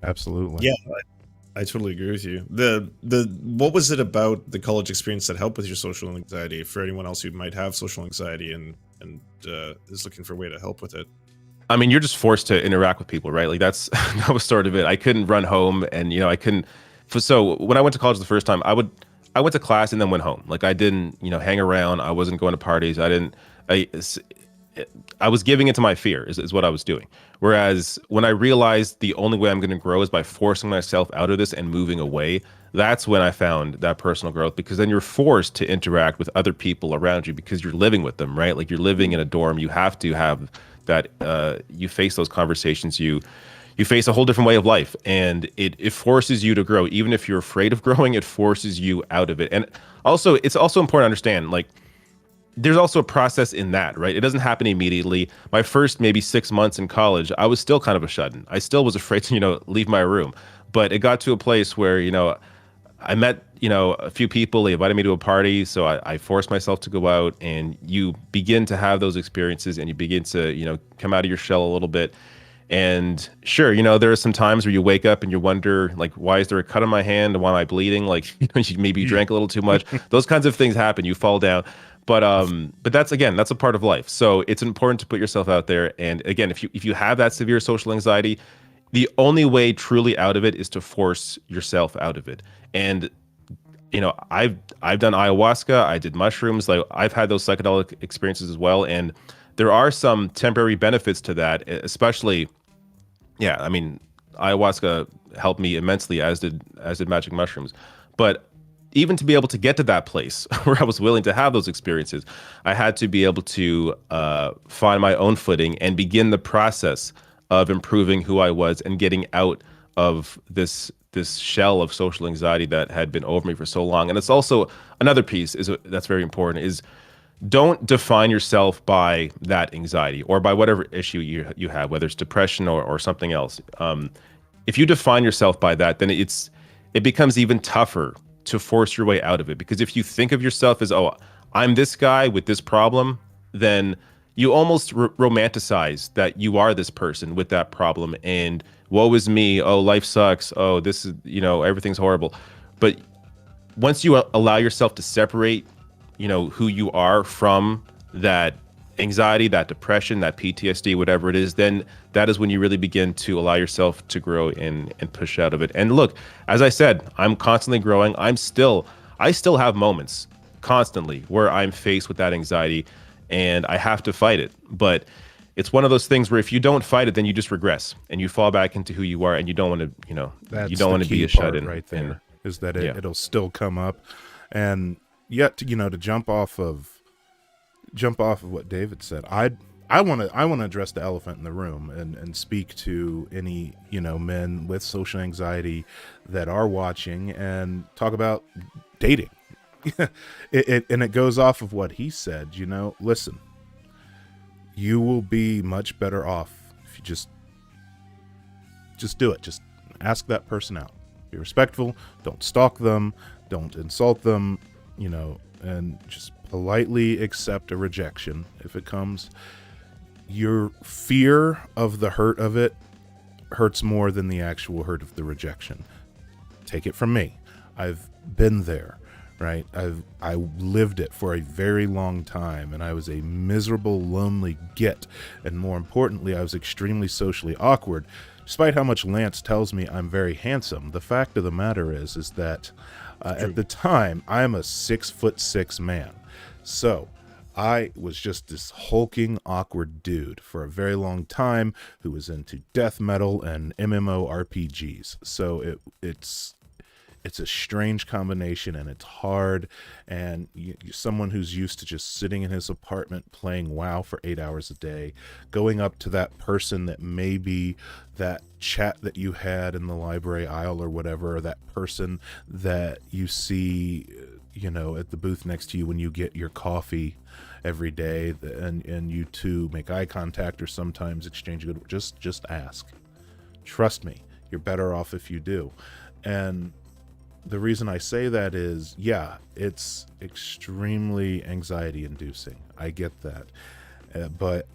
Absolutely. Yeah, I totally agree with you. What was it about the college experience that helped with your social anxiety, for anyone else who might have social anxiety and is looking for a way to help with it? I mean, you're just forced to interact with people, right? Like, that was sort of it. I couldn't run home, and I couldn't. So when I went to college the first time, I went to class and then went home. Like, I didn't hang around. I wasn't going to parties. I was giving into my fear is what I was doing. Whereas when I realized the only way I'm going to grow is by forcing myself out of this and moving away, that's when I found that personal growth, because then you're forced to interact with other people around you because you're living with them, right? Like, you're living in a dorm. You have to have that, you face those conversations. You face a whole different way of life, and it forces you to grow. Even if you're afraid of growing, it forces you out of it. And also, it's also important to understand, like, there's also a process in that, right? It doesn't happen immediately. My first maybe 6 months in college, I was still kind of a shut-in. I still was afraid to, leave my room. But it got to a place where, I met, a few people. They invited me to a party, so I forced myself to go out, and you begin to have those experiences, and you begin to, come out of your shell a little bit. And sure, there are some times where you wake up and you wonder, like, why is there a cut on my hand? Why am I bleeding? Like, maybe you drank a little too much. Those kinds of things happen. You fall down. But that's a part of life. So it's important to put yourself out there. And again, if you have that severe social anxiety, the only way truly out of it is to force yourself out of it. And I've done ayahuasca, I did mushrooms, like, I've had those psychedelic experiences as well, and there are some temporary benefits to that, especially, yeah, I mean, ayahuasca helped me immensely, as did magic mushrooms. But even to be able to get to that place where I was willing to have those experiences, I had to be able to find my own footing and begin the process of improving who I was and getting out of this shell of social anxiety that had been over me for so long. And it's also another piece that's very important is, don't define yourself by that anxiety or by whatever issue you have, whether it's depression or something else. If you define yourself by that, then it becomes even tougher to force your way out of it. Because if you think of yourself as, oh, I'm this guy with this problem, then you almost romanticize that you are this person with that problem, and woe is me, oh, life sucks, oh, this is, everything's horrible. But once you allow yourself to separate, who you are from that anxiety, that depression, that PTSD, whatever it is, then that is when you really begin to allow yourself to grow and push out of it. And look, as I said, I'm constantly growing. I still have moments constantly where I'm faced with that anxiety and I have to fight it. But it's one of those things where if you don't fight it, then you just regress and you fall back into who you are, and you don't want to, That's you don't want to be a shut-in right and there, is that yeah. it'll still come up. And yet, to jump off of what David said, I want to address the elephant in the room and speak to any men with social anxiety that are watching and talk about dating. it goes off of what he said. Listen, you will be much better off if you just do it. Just ask that person out. Be respectful. Don't stalk them. Don't insult them. And just politely accept a rejection if it comes. Your fear of the hurt of it hurts more than the actual hurt of the rejection. Take it from me. I've been there, right? I lived it for a very long time, and I was a miserable, lonely git. And more importantly, I was extremely socially awkward. Despite how much Lance tells me I'm very handsome, the fact of the matter is that at the time, I'm a 6'6" man. So I was just this hulking, awkward dude for a very long time who was into death metal and MMORPGs. So it's a strange combination, and it's hard. And you're someone who's used to just sitting in his apartment playing WoW for 8 hours a day, going up to that person that maybe that chat that you had in the library aisle or whatever, or that person that you see, at the booth next to you when you get your coffee every day, and you two make eye contact or sometimes exchange good. Just ask. Trust me, you're better off if you do. And the reason I say that is, yeah, it's extremely anxiety inducing. I get that. But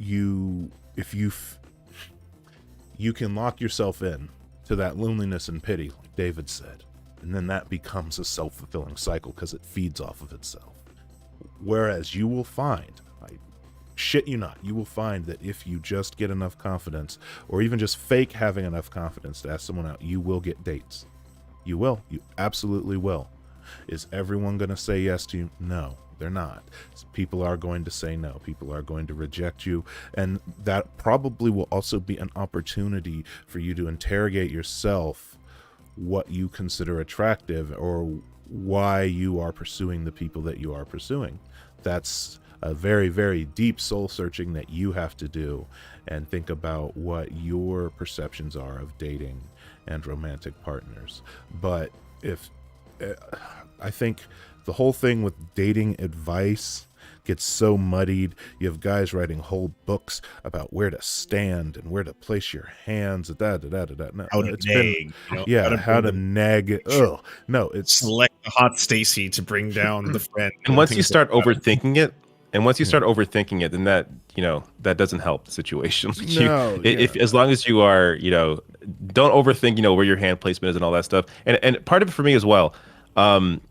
if you can lock yourself in to that loneliness and pity, like David said, and then that becomes a self-fulfilling cycle because it feeds off of itself. Whereas you will find, I shit you not, you will find that if you just get enough confidence, or even just fake having enough confidence to ask someone out, you will get dates. You will. You absolutely will. Is everyone going to say yes to you? No, they're not. People are going to say no. People are going to reject you. And that probably will also be an opportunity for you to interrogate yourself what you consider attractive or why you are pursuing the people that you are pursuing. That's a very, very deep soul searching that you have to do, and think about what your perceptions are of dating and romantic partners. But I think the whole thing with dating advice gets so muddied. You have guys writing whole books about where to stand and where to place your hands. No, How to it's nag, been how to nag. Oh no, it's select the hot Stacy to bring down the friend. And once you things start like that. overthinking it, then that doesn't help the situation. No, If as long as you are, don't overthink, where your hand placement is and all that stuff. And part of it for me as well,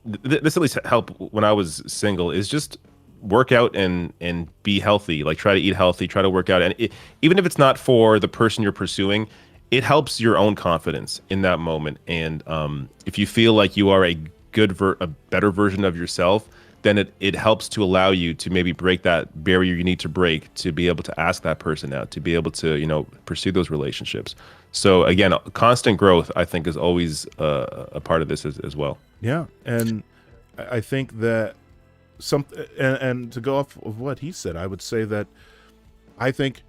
this at least helped when I was single, is just work out and be healthy. Like, try to eat healthy, try to work out, and even if it's not for the person you're pursuing, it helps your own confidence in that moment. And if you feel like you are a better version of yourself, then it helps to allow you to maybe break that barrier you need to break to be able to ask that person out, to be able to pursue those relationships. So again, constant growth, I think, is always a part of this as well. Yeah, and I think that and to go off of what he said, I would say that I think,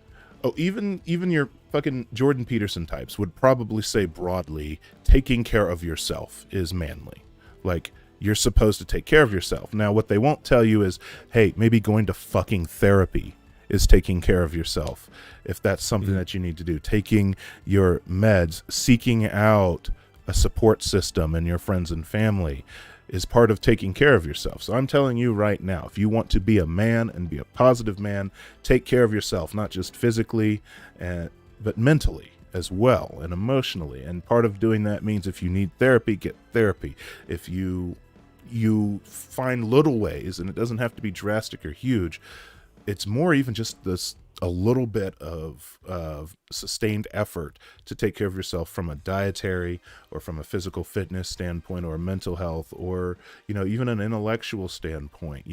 even your fucking Jordan Peterson types would probably say broadly, taking care of yourself is manly. Like, you're supposed to take care of yourself. Now, what they won't tell you is, hey, maybe going to fucking therapy is taking care of yourself. If that's something that you need to do, taking your meds, seeking out a support system and your friends and family is part of taking care of yourself. So I'm telling you right now, if you want to be a man and be a positive man, take care of yourself, not just physically, but mentally as well, and emotionally. And part of doing that means, if you need therapy, get therapy. If you find little ways, and it doesn't have to be drastic or huge, it's more even just a little bit of sustained effort to take care of yourself from a dietary or from a physical fitness standpoint, or mental health, or even an intellectual standpoint.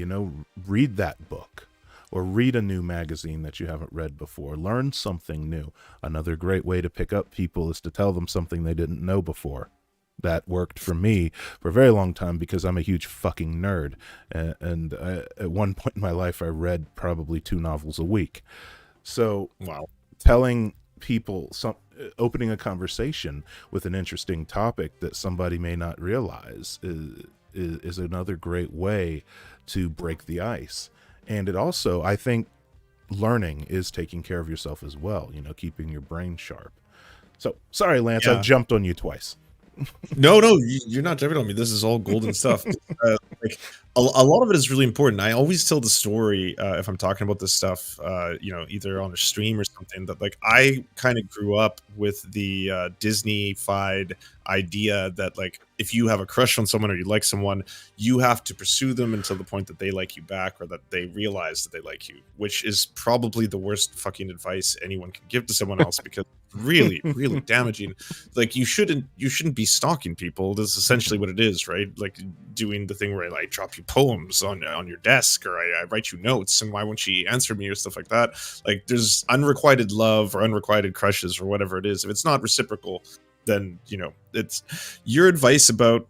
Read that book, or read a new magazine that you haven't read before. Learn something new. Another great way to pick up people is to tell them something they didn't know before. That worked for me for a very long time because I'm a huge fucking nerd. And at one point in my life, I read probably 2 novels a week. So Wow. telling people opening a conversation with an interesting topic that somebody may not realize is another great way to break the ice. And it also, I think, learning is taking care of yourself as well, keeping your brain sharp. So sorry, Lance, Yeah. I've jumped on you twice. No, you're not jumping on me. This is all golden stuff. Like a lot of it is really important. I always tell the story if I'm talking about this stuff, either on a stream or something. That like I kind of grew up with the Disney-fied idea that like if you have a crush on someone or you like someone, you have to pursue them until the point that they like you back or that they realize that they like you, which is probably the worst fucking advice anyone can give to someone else because really, really damaging. Like you shouldn't be stalking people. That's essentially what it is, right? Like doing the thing where I like drop you poems on your desk or I write you notes and why won't she answer me or stuff like that. Like there's unrequited love or unrequited crushes or whatever it is. If it's not reciprocal, then it's your advice about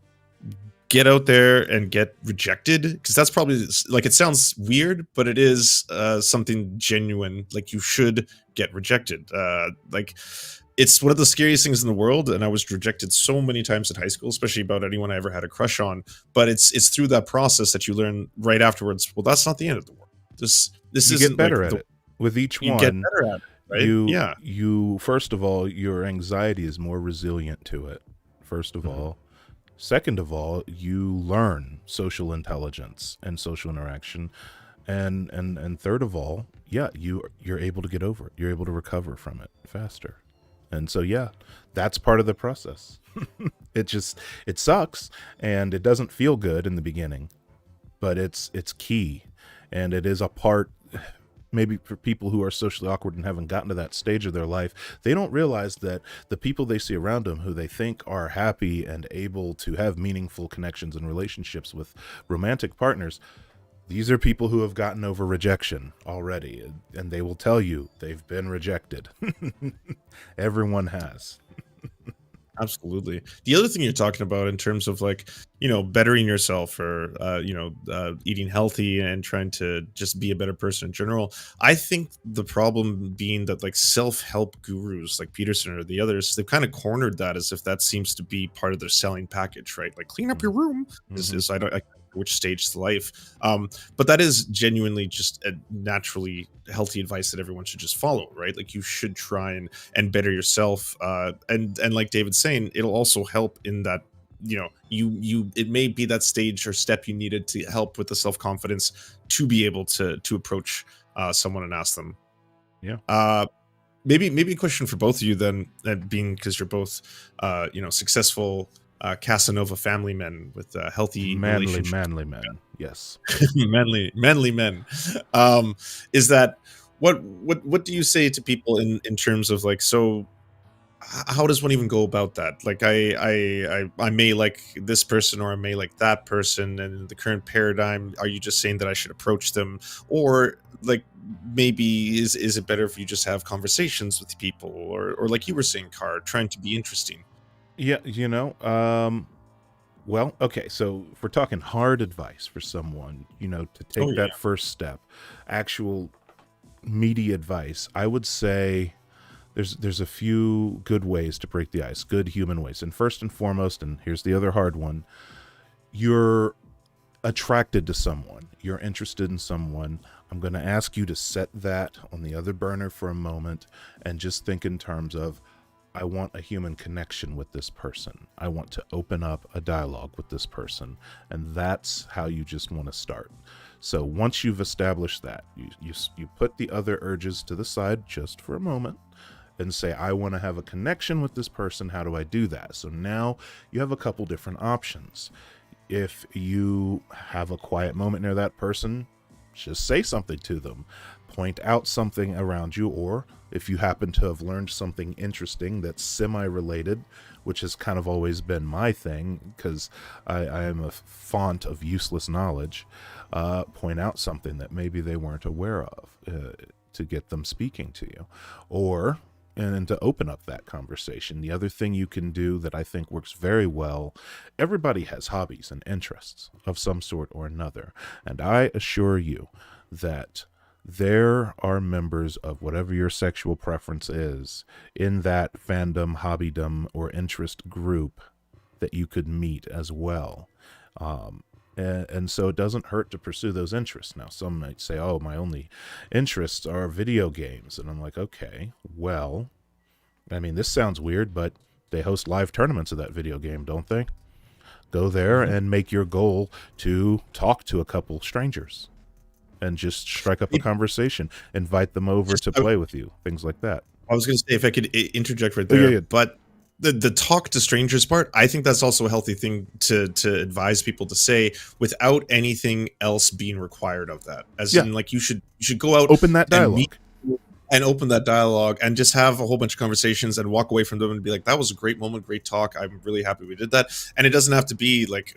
get out there and get rejected, because that's probably like it sounds weird, but it is something genuine. Like you should get rejected. Like it's one of the scariest things in the world, and I was rejected so many times in high school, especially about anyone I ever had a crush on. But it's through that process that you learn right afterwards. Well, that's not the end of the world. This you isn't get better like at it with each you one. get better at it, right? You first of all, your anxiety is more resilient to it. First of all. Second of all, you learn social intelligence and social interaction, and third of all, you're able to get over it. You're able to recover from it faster, and so that's part of the process. It sucks and it doesn't feel good in the beginning, but it's key, and it is a part. Maybe for people who are socially awkward and haven't gotten to that stage of their life, they don't realize that the people they see around them who they think are happy and able to have meaningful connections and relationships with romantic partners, these are people who have gotten over rejection already, and they will tell you they've been rejected. Everyone has. Absolutely. The other thing you're talking about in terms of like, bettering yourself or, eating healthy and trying to just be a better person in general. I think the problem being that like self-help gurus like Peterson or the others, they've kind of cornered that as if that seems to be part of their selling package, right? Like clean up your room is I don't which stage to life. But that is genuinely just a naturally healthy advice that everyone should just follow, right? Like you should try and better yourself. And like David's saying, it'll also help in that, it may be that stage or step you needed to help with the self-confidence to be able to approach someone and ask them. Yeah. Maybe a question for both of you then, being because you're both, successful Casanova family men with healthy manly men. Yes. manly men. Is that what do you say to people in terms of like, so how does one even go about that? Like I may like this person or I may like that person, and in the current paradigm, are you just saying that I should approach them, or like maybe is it better if you just have conversations with people, or like you were saying, Car, trying to be interesting? Yeah, well, okay, so if we're talking hard advice for someone, to take that first step, actual meaty advice, I would say there's a few good ways to break the ice, good human ways. And first and foremost, and here's the other hard one, you're attracted to someone, you're interested in someone. I'm going to ask you to set that on the other burner for a moment and just think in terms of, I want a human connection with this person. I want to open up a dialogue with this person. And that's how you just want to start. So once you've established that, you put the other urges to the side just for a moment and say, I want to have a connection with this person. How do I do that? So now you have a couple different options. If you have a quiet moment near that person, just say something to them. Point out something around you, or if you happen to have learned something interesting that's semi-related, which has kind of always been my thing, because I am a font of useless knowledge, point out something that maybe they weren't aware of, to get them speaking to you, or and to open up that conversation. The other thing you can do that I think works very well, everybody has hobbies and interests of some sort or another. And I assure you that there are members of whatever your sexual preference is in that fandom, hobbydom, or interest group that you could meet as well. And so it doesn't hurt to pursue those interests. Now, some might say, oh, my only interests are video games. And I'm like, okay, well, I mean, this sounds weird, but they host live tournaments of that video game, don't they? Go there and make your goal to talk to a couple strangers and just strike up a conversation, invite them over to play with you, things like that. I was going to say, if I could interject right Oh, there, yeah. but the talk to strangers part, I think that's also a healthy thing to advise people to say without anything else being required of that. As in, like, you should go out, Open that dialogue. and open that dialogue and just have a whole bunch of conversations and walk away from them and be like, that was a great moment, great talk. I'm really happy we did that. And it doesn't have to be like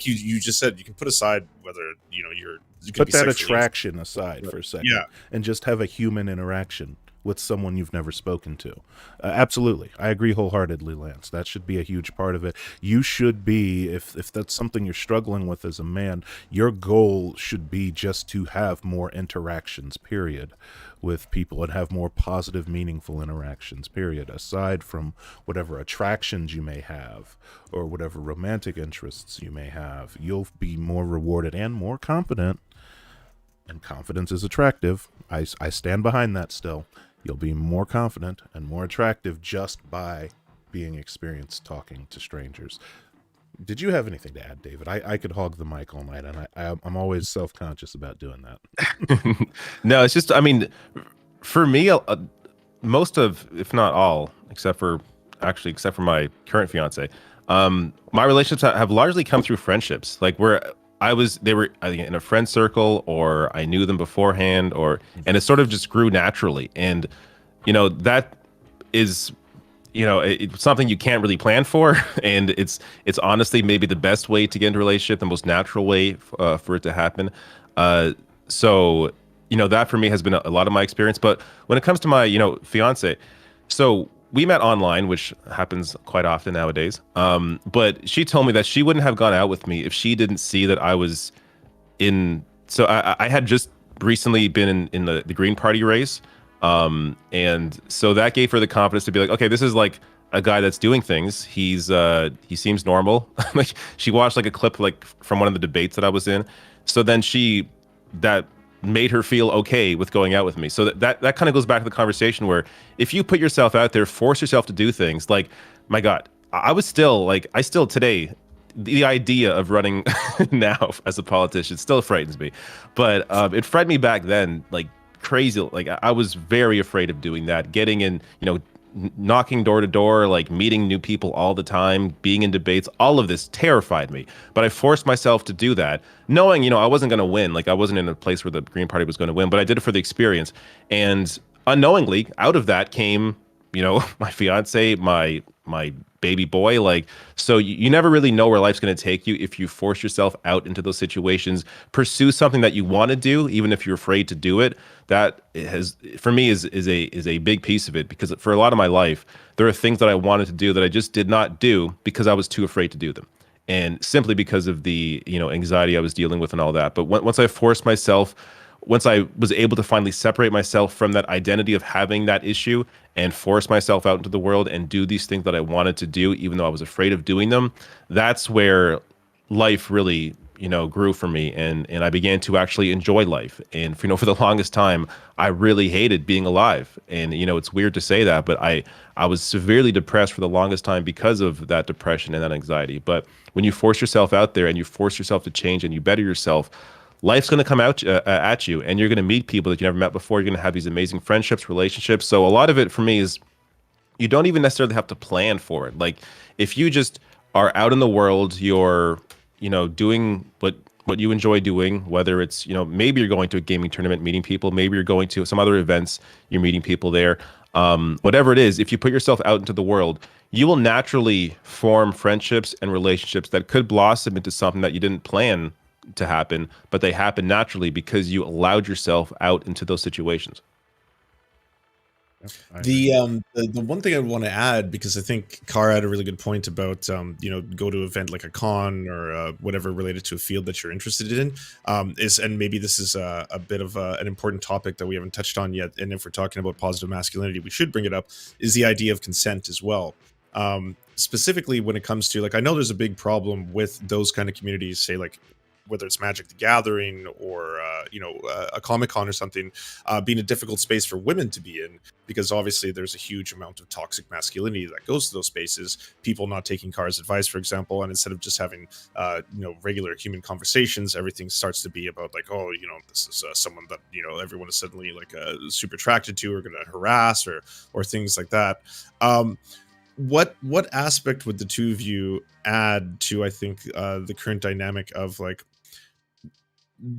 you just said, you can put aside whether, you put that attraction aside for a second, yeah, and just have a human interaction with someone you've never spoken to. Absolutely. I agree wholeheartedly, Lance. That should be a huge part of it. You should be, if that's something you're struggling with as a man, your goal should be just to have more interactions, period, with people, and have more positive, meaningful interactions, period, aside from whatever attractions you may have or whatever romantic interests you may have. You'll be more rewarded and more confident, and confidence is attractive. I stand behind that still. You'll be more confident and more attractive just by being experienced talking to strangers. Did you have anything to add, David? I could hog the mic all night, and I'm always self-conscious about doing that. No, it's just, I mean, for me, most of, if not all, except for my current fiance, my relationships have largely come through friendships. Like, they were either in a friend circle, or I knew them beforehand, and it sort of just grew naturally. And, that is, it's something you can't really plan for. And it's honestly maybe the best way to get into a relationship, the most natural way for it to happen. So, that for me has been a lot of my experience. But when it comes to my, fiance, so we met online, which happens quite often nowadays. But she told me that she wouldn't have gone out with me if she didn't see that I was in. So I had just recently been in the Green Party race. And so that gave her the confidence to be like, okay, this is like a guy that's doing things. He seems normal. Like, she watched like a clip like from one of the debates that I was in. So then that made her feel okay with going out with me. So that kind of goes back to the conversation where if you put yourself out there, force yourself to do things. Like, my God, I still today, the idea of running now as a politician still frightens me. But it frightened me back then, like crazy. Like, I was very afraid of doing that, getting in, knocking door to door, like meeting new people all the time, being in debates. All of this terrified me, but I forced myself to do that, knowing, I wasn't going to win. Like, I wasn't in a place where the Green Party was going to win, but I did it for the experience. And unknowingly, out of that came, my fiance, my baby boy. Like, so you never really know where life's going to take you if you force yourself out into those situations. Pursue something that you want to do, even if you're afraid to do it. That has, for me, is a big piece of it, because for a lot of my life, there are things that I wanted to do that I just did not do because I was too afraid to do them, and simply because of the anxiety I was dealing with and all that. But once I forced myself, once I was able to finally separate myself from that identity of having that issue and force myself out into the world and do these things that I wanted to do, even though I was afraid of doing them, that's where life really, grew for me. And I began to actually enjoy life. And, for the longest time, I really hated being alive. And, it's weird to say that, but I was severely depressed for the longest time because of that depression and that anxiety. But when you force yourself out there and you force yourself to change and you better yourself, life's going to come out at you, and you're going to meet people that you never met before. You're going to have these amazing friendships, relationships. So a lot of it for me is you don't even necessarily have to plan for it. Like, if you just are out in the world, you're, doing what you enjoy doing, whether it's, maybe you're going to a gaming tournament, meeting people, maybe you're going to some other events, you're meeting people there. Whatever it is, if you put yourself out into the world, you will naturally form friendships and relationships that could blossom into something that you didn't plan to happen, but they happen naturally because you allowed yourself out into those situations. The one thing I want to add, because I think Kara had a really good point about go to an event like a con or whatever related to a field that you're interested in, is, and maybe this is a bit of an important topic that we haven't touched on yet, and if we're talking about positive masculinity, we should bring it up, is the idea of consent as well. Specifically when it comes to, like, I know there's a big problem with those kind of communities, say like whether it's Magic the Gathering or a Comic Con or something, being a difficult space for women to be in, because obviously there's a huge amount of toxic masculinity that goes to those spaces. People not taking Kara's advice, for example, and instead of just having regular human conversations, everything starts to be about like, oh, this is someone that everyone is suddenly like super attracted to or going to harass or things like that. What aspect would the two of you add to, I think, the current dynamic of like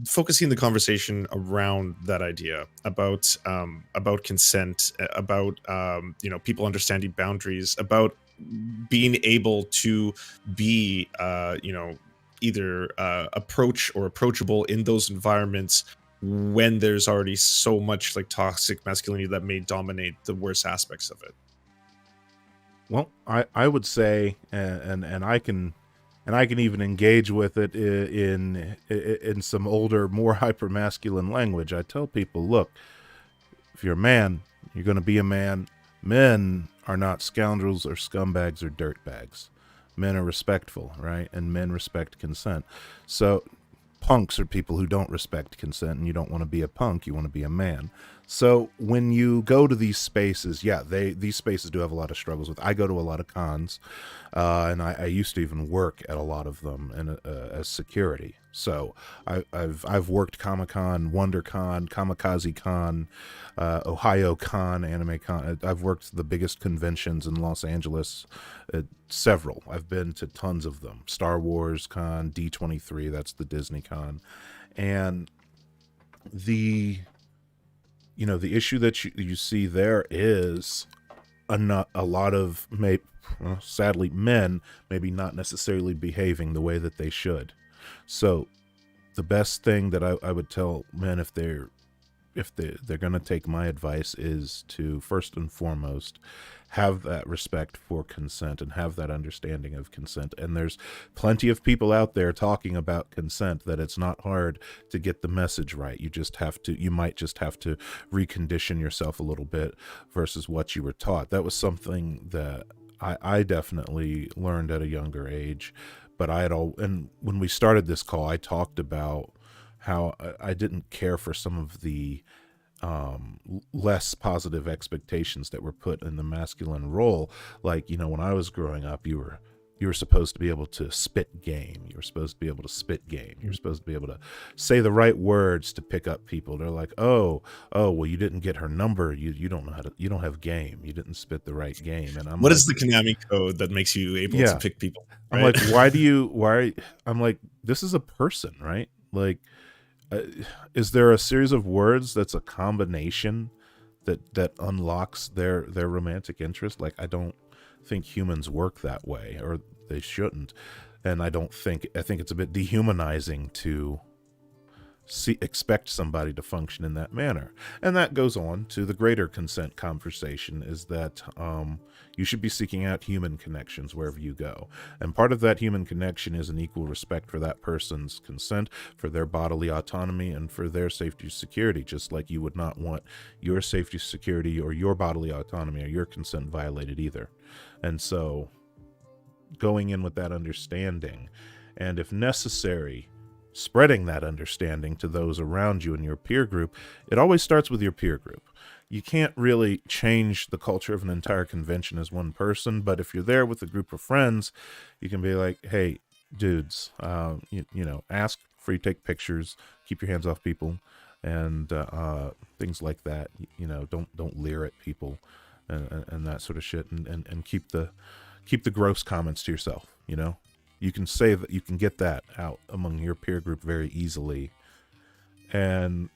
focusing the conversation around that idea about consent, about people understanding boundaries, about being able to be either approach or approachable in those environments when there's already so much like toxic masculinity that may dominate the worst aspects of it? Well, I would say, and I can even engage with it in some older, more hypermasculine language. I tell people, look, if you're a man, you're going to be a man. Men are not scoundrels or scumbags or dirtbags. Men are respectful, right? And men respect consent. So punks are people who don't respect consent, and you don't want to be a punk, you want to be a man. So when you go to these spaces, these spaces do have a lot of struggles with. I go to a lot of cons, and I used to even work at a lot of them as security. So I've worked Comic-Con, WonderCon, Kamikaze Con, Ohio Con, Anime Con. I've worked the biggest conventions in Los Angeles, several. I've been to tons of them. Star Wars Con, D23, that's the Disney Con. And the issue that you see there is a lot of, sadly, men maybe not necessarily behaving the way that they should. So the best thing that I would tell men, if they're going to take my advice, is to first and foremost have that respect for consent and have that understanding of consent. And there's plenty of people out there talking about consent, that it's not hard to get the message right. You might just have to recondition yourself a little bit versus what you were taught. That was something that I definitely learned at a younger age. But and when we started this call, I talked about how I didn't care for some of the less positive expectations that were put in the masculine role. Like, when I was growing up, you were supposed to be able to spit game. You were supposed to be able to spit game. You're supposed to be able to say the right words to pick up people. They're like, well, you didn't get her number. You don't know you don't have game. You didn't spit the right game. And What is the Konami code that makes you able to pick people? Right? I'm like, I'm like, this is a person, right? Like, is there a series of words that's a combination that unlocks their romantic interest? Like, I don't think humans work that way, or they shouldn't. And I think it's a bit dehumanizing to expect somebody to function in that manner. And that goes on to the greater consent conversation, is that you should be seeking out human connections wherever you go. And part of that human connection is an equal respect for that person's consent, for their bodily autonomy, and for their safety and security, just like you would not want your safety, security, or your bodily autonomy or your consent violated either. And so going in with that understanding, and if necessary, spreading that understanding to those around you in your peer group. It always starts with your peer group. You can't really change the culture of an entire convention as one person, but if you're there with a group of friends, you can be like, hey, dudes, ask before you take pictures, keep your hands off people, and things like that. Don't leer at people and that sort of shit, and keep the gross comments to yourself. You can say that, you can get that out among your peer group very easily. And,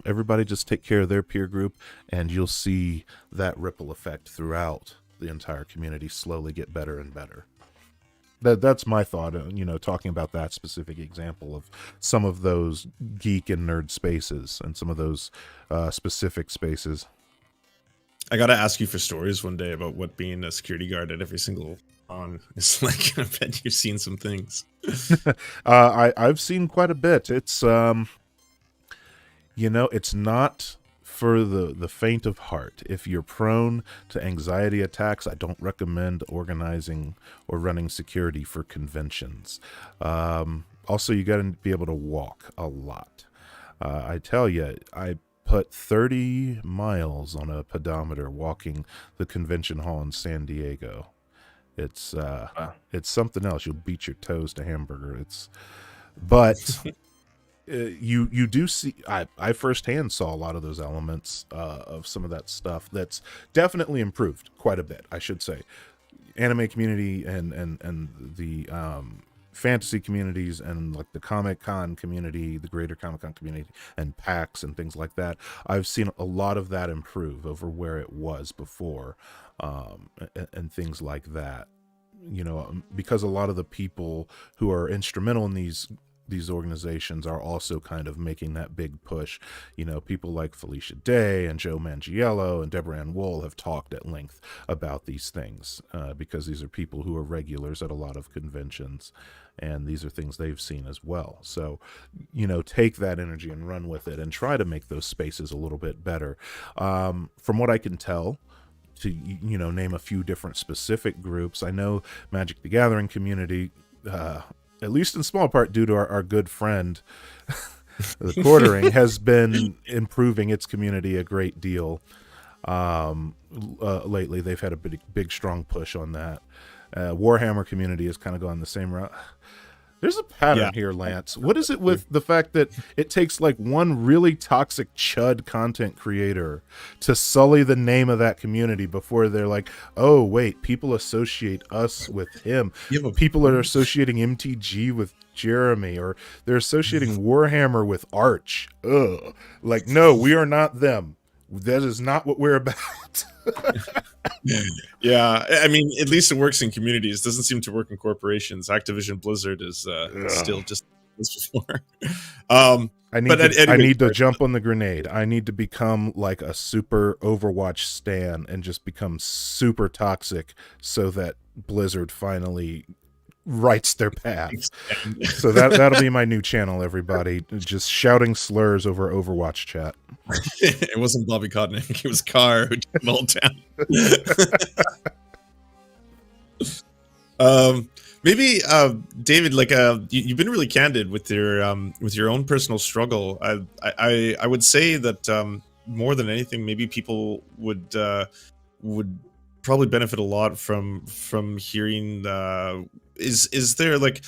everybody just take care of their peer group, and you'll see that ripple effect throughout the entire community slowly get better and better. That's my thought. Talking about that specific example of some of those geek and nerd spaces and some of those specific spaces. I gotta ask you for stories one day about what being a security guard at every single on is like. I bet you've seen some things. I've seen quite a bit. It's it's not for the faint of heart. If you're prone to anxiety attacks, I don't recommend organizing or running security for conventions. Also, you got to be able to walk a lot. I tell you, I put 30 miles on a pedometer walking the convention hall in San Diego. It's it's something else. You'll beat your toes to hamburger. But you do see. I firsthand saw a lot of those elements of some of that stuff. That's definitely improved quite a bit, I should say. Anime community and the fantasy communities and like the Comic-Con community, the greater Comic-Con community, and PAX and things like that. I've seen a lot of that improve over where it was before, and things like that. Because a lot of the people who are instrumental in these organizations are also kind of making that big push. People like Felicia Day and Joe Mangiello and Deborah Ann Wool have talked at length about these things, because these are people who are regulars at a lot of conventions, and these are things they've seen as well. So, take that energy and run with it and try to make those spaces a little bit better. From what I can tell, to name a few different specific groups, I know Magic the Gathering community, at least in small part due to our good friend, the Quartering, has been improving its community a great deal. Lately, they've had a big, strong push on that. Warhammer community has kind of gone the same route. There's a pattern here, Lance. What is it with the fact that it takes like one really toxic chud content creator to sully the name of that community before they're like, oh, wait, people associate us with him. People are associating MTG with Jeremy, or they're associating Warhammer with Arch. Ugh. Like, no, we are not them. That is not what we're about. Yeah, I mean, at least it works in communities. Doesn't seem to work in corporations. Activision Blizzard is still just as before. I need to jump on the grenade. I need to become like a super Overwatch stan and just become super toxic so that Blizzard finally writes their path. So that'll be my new channel, everybody. Just shouting slurs over Overwatch chat. It wasn't Bobby Kotick. It was Carr who took them all down. Maybe David, like you've been really candid with your own personal struggle. I would say that more than anything, maybe people would probably benefit a lot from hearing. Is there, like,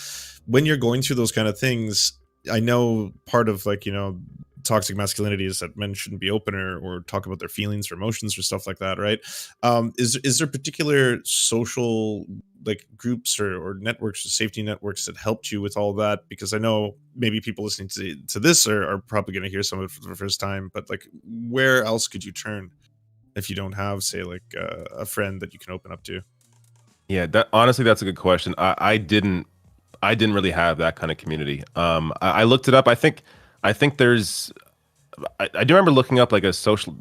when you're going through those kind of things? I know part of, like, toxic masculinity is that men shouldn't be open or talk about their feelings or emotions or stuff like that, right? Is there particular social, like, groups or networks or safety networks that helped you with all that? Because I know maybe people listening to this are probably going to hear some of it for the first time, but, like, where else could you turn if you don't have, say, like, a friend that you can open up to? Yeah, honestly, that's a good question. I didn't really have that kind of community. I looked it up. I think there's. I do remember looking up like a social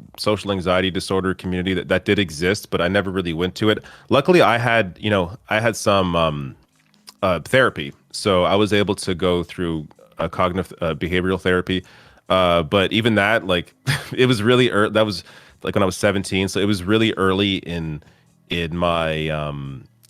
anxiety disorder community that did exist, but I never really went to it. Luckily, I had some therapy, so I was able to go through a cognitive behavioral therapy. But even that, like, it was really early. That was like when I was 17, so it was really early in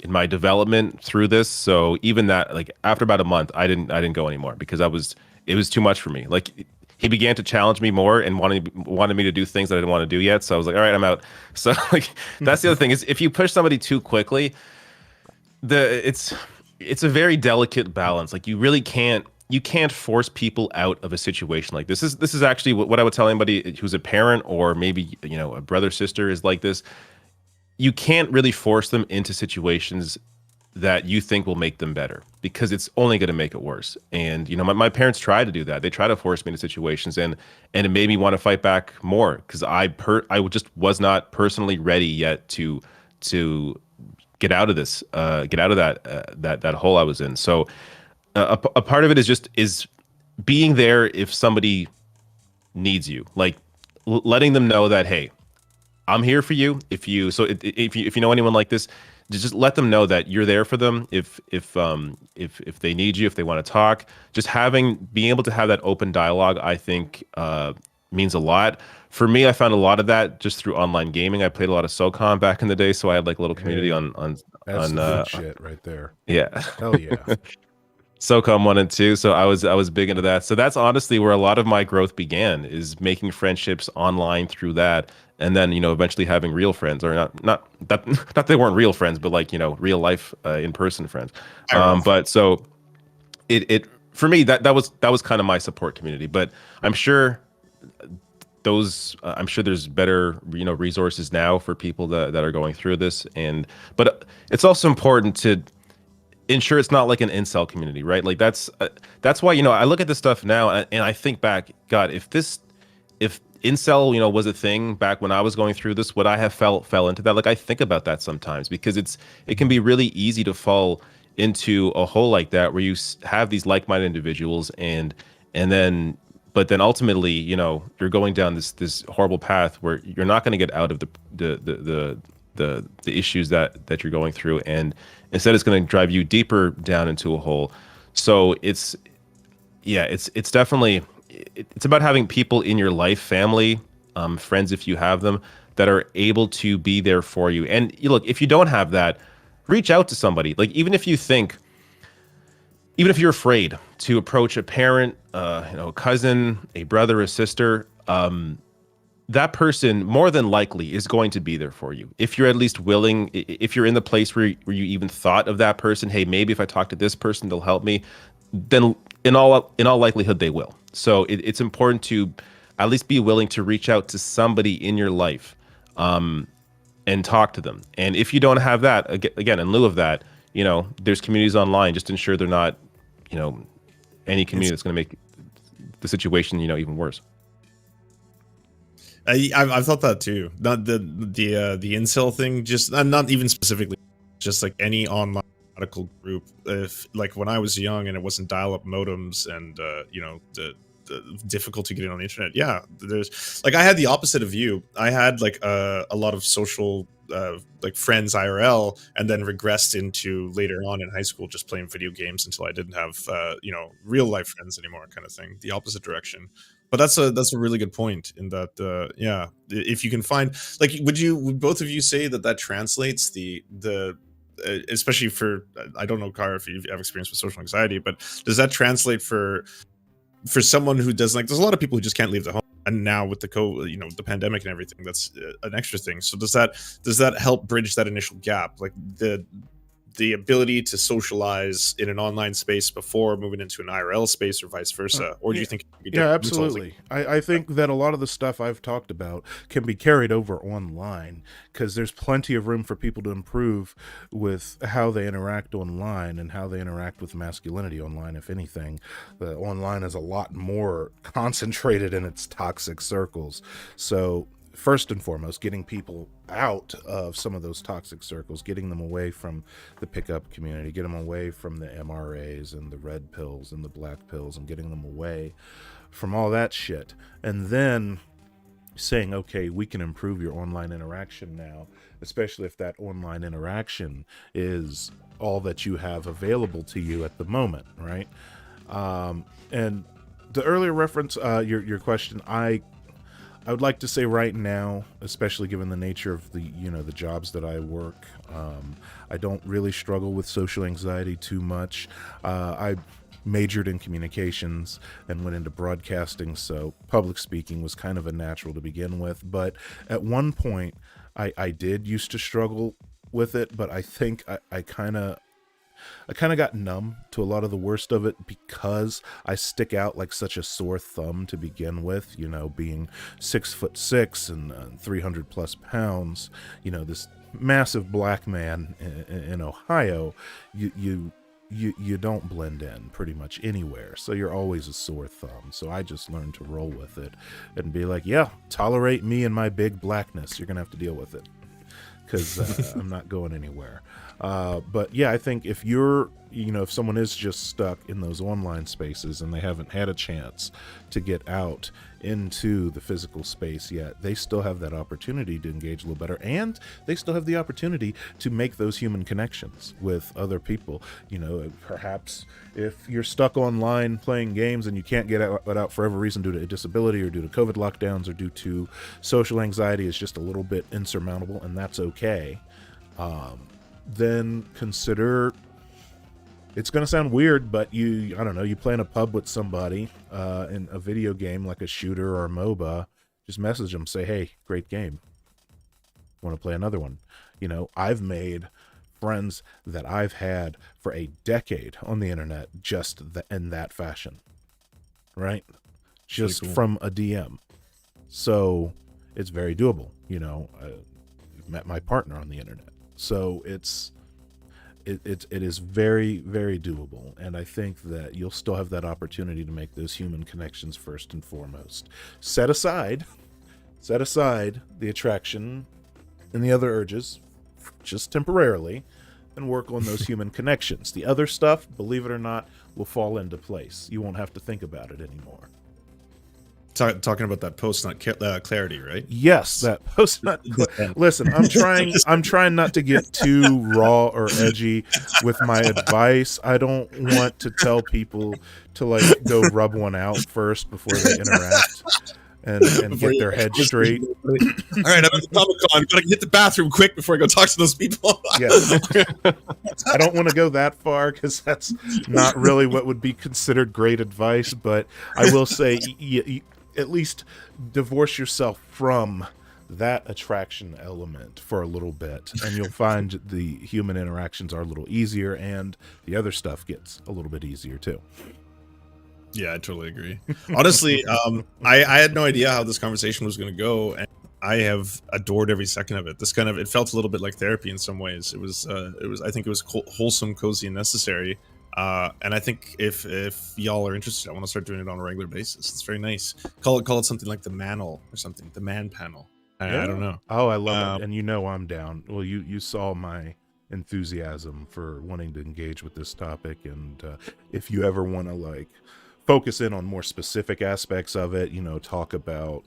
my development through this. So even that, like, after about a month, I didn't go anymore because it was too much for me. Like, he began to challenge me more and wanted me to do things that I didn't want to do yet. So I was like, all right, I'm out. So, like, that's the other thing is, if you push somebody too quickly, it's a very delicate balance. Like, you really can't force people out of a situation like this. This is actually what I would tell anybody who's a parent or maybe, a brother, sister is like this. You can't really force them into situations that you think will make them better, because it's only going to make it worse. And, my parents tried to do that. They tried to force me into situations, and it made me want to fight back more, because I just was not personally ready yet to get out of this, get out of that hole I was in. So a part of it is being there if somebody needs you, like letting them know that, hey, I'm here for you. If you know anyone like this, just let them know that you're there for them. If they need you, if they want to talk, just being able to have that open dialogue, I think means a lot. For me, I found a lot of that just through online gaming. I played a lot of SOCOM back in the day, so I had like a little community Hey, on that's on the good shit right there. yeah. Hell yeah. SOCOM 1 and 2. So I was big into that. So that's honestly where a lot of my growth began, is making friendships online through that. And then, eventually having real friends, or not they weren't real friends, but like, real life in-person friends. But so it for me, that was kind of my support community. But I'm sure I'm sure there's better, resources now for people that are going through this. But it's also important to ensure it's not like an incel community, right? Like that's why, I look at this stuff now and I think back, God, if incel, was a thing back when I was going through this, would I have fell into that? Like, I think about that sometimes, because it can be really easy to fall into a hole like that, where you have these like-minded individuals but then ultimately, you're going down this horrible path where you're not going to get out of the issues that you're going through, and instead it's going to drive you deeper down into a hole. So it's definitely, it's about having people in your life, family, friends if you have them, that are able to be there for you. And look, if you don't have that, reach out to somebody. Like, even if you're afraid to approach a parent, a cousin, a brother, a sister, that person more than likely is going to be there for you. If you're at least willing, if you're in the place where you even thought of that person, hey, maybe if I talk to this person, they'll help me, then in all likelihood, they will. So it's important to at least be willing to reach out to somebody in your life, and talk to them. And if you don't have that, again, in lieu of that, there's communities online. Just ensure they're not, any community that's going to make the situation, even worse. I've thought that too. Not the incel thing, just not even specifically, just like any online radical group. If, like, when I was young and it wasn't dial-up modems and the difficulty getting on the internet, there's, like, I had the opposite of you. I had like a lot of social like friends IRL, and then regressed into later on in high school just playing video games until I didn't have real life friends anymore, kind of thing. The opposite direction. But that's a really good point, in that if you can find, like, would both of you say that translates the especially for, I don't know, Kara, if you have experience with social anxiety, but does that translate for someone who doesn't, like, there's a lot of people who just can't leave the home, and now with the pandemic and everything, that's an extra thing. So does that help bridge that initial gap, like the ability to socialize in an online space before moving into an IRL space, or vice versa? Or do you think it can be different? Yeah, absolutely. I think that a lot of the stuff I've talked about can be carried over online, because there's plenty of room for people to improve with how they interact online and how they interact with masculinity online. If anything, the online is a lot more concentrated in its toxic circles. So first and foremost, getting people out of some of those toxic circles, getting them away from the pickup community, get them away from the MRAs and the red pills and the black pills, and getting them away from all that shit. And then saying, okay, we can improve your online interaction now, especially if that online interaction is all that you have available to you at the moment, right? And the earlier reference, your question, I would like to say right now, especially given the nature of the jobs that I work, I don't really struggle with social anxiety too much. I majored in communications and went into broadcasting, so public speaking was kind of a natural to begin with. But at one point, I did used to struggle with it, but I think I kind of got numb to a lot of the worst of it, because I stick out like such a sore thumb to begin with, being 6'6" and 300 plus pounds, this massive black man in Ohio. You don't blend in pretty much anywhere, so you're always a sore thumb. So I just learned to roll with it and be like, yeah, tolerate me and my big blackness. You're gonna have to deal with it, because I'm not going anywhere. But yeah, I think if you're, if someone is just stuck in those online spaces and they haven't had a chance to get out into the physical space yet, they still have that opportunity to engage a little better, and they still have the opportunity to make those human connections with other people. Perhaps if you're stuck online playing games and you can't get out for every reason due to a disability or due to COVID lockdowns or due to social anxiety is just a little bit insurmountable, and that's okay, then consider, it's going to sound weird, but I don't know, you play in a pub with somebody in a video game like a shooter or a MOBA, just message them, say, hey, great game. Want to play another one? I've made friends that I've had for a decade on the internet just in that fashion, right? Just cool. From a DM. So it's very doable. I've met my partner on the internet. So it is very, very doable, and I think that you'll still have that opportunity to make those human connections first and foremost. Set aside the attraction and the other urges just temporarily, and work on those human connections. The other stuff, believe it or not, will fall into place. You won't have to think about it anymore. Talking about that post-nut clarity, right? Yes, that post-nut. Listen, I'm trying not to get too raw or edgy with my advice. I don't want to tell people to go rub one out first before they interact and get their head straight. All right, I'm at the Comic-Con. Gotta hit the bathroom quick before I go talk to those people. Yes. I don't want to go that far because that's not really what would be considered great advice. But I will say, at least divorce yourself from that attraction element for a little bit, and you'll find the human interactions are a little easier, and the other stuff gets a little bit easier too. Yeah, I totally agree. Honestly, I had no idea how this conversation was going to go, and I have adored every second of it. It felt a little bit like therapy in some ways. I think it was wholesome, cozy, and necessary. And I think if y'all are interested, I want to start doing it on a regular basis. It's very nice. Call it something like the Manel or something, the Man Panel. I don't know. Oh, I love it, and I'm down. Well, you saw my enthusiasm for wanting to engage with this topic, and if you ever want to focus in on more specific aspects of it, talk about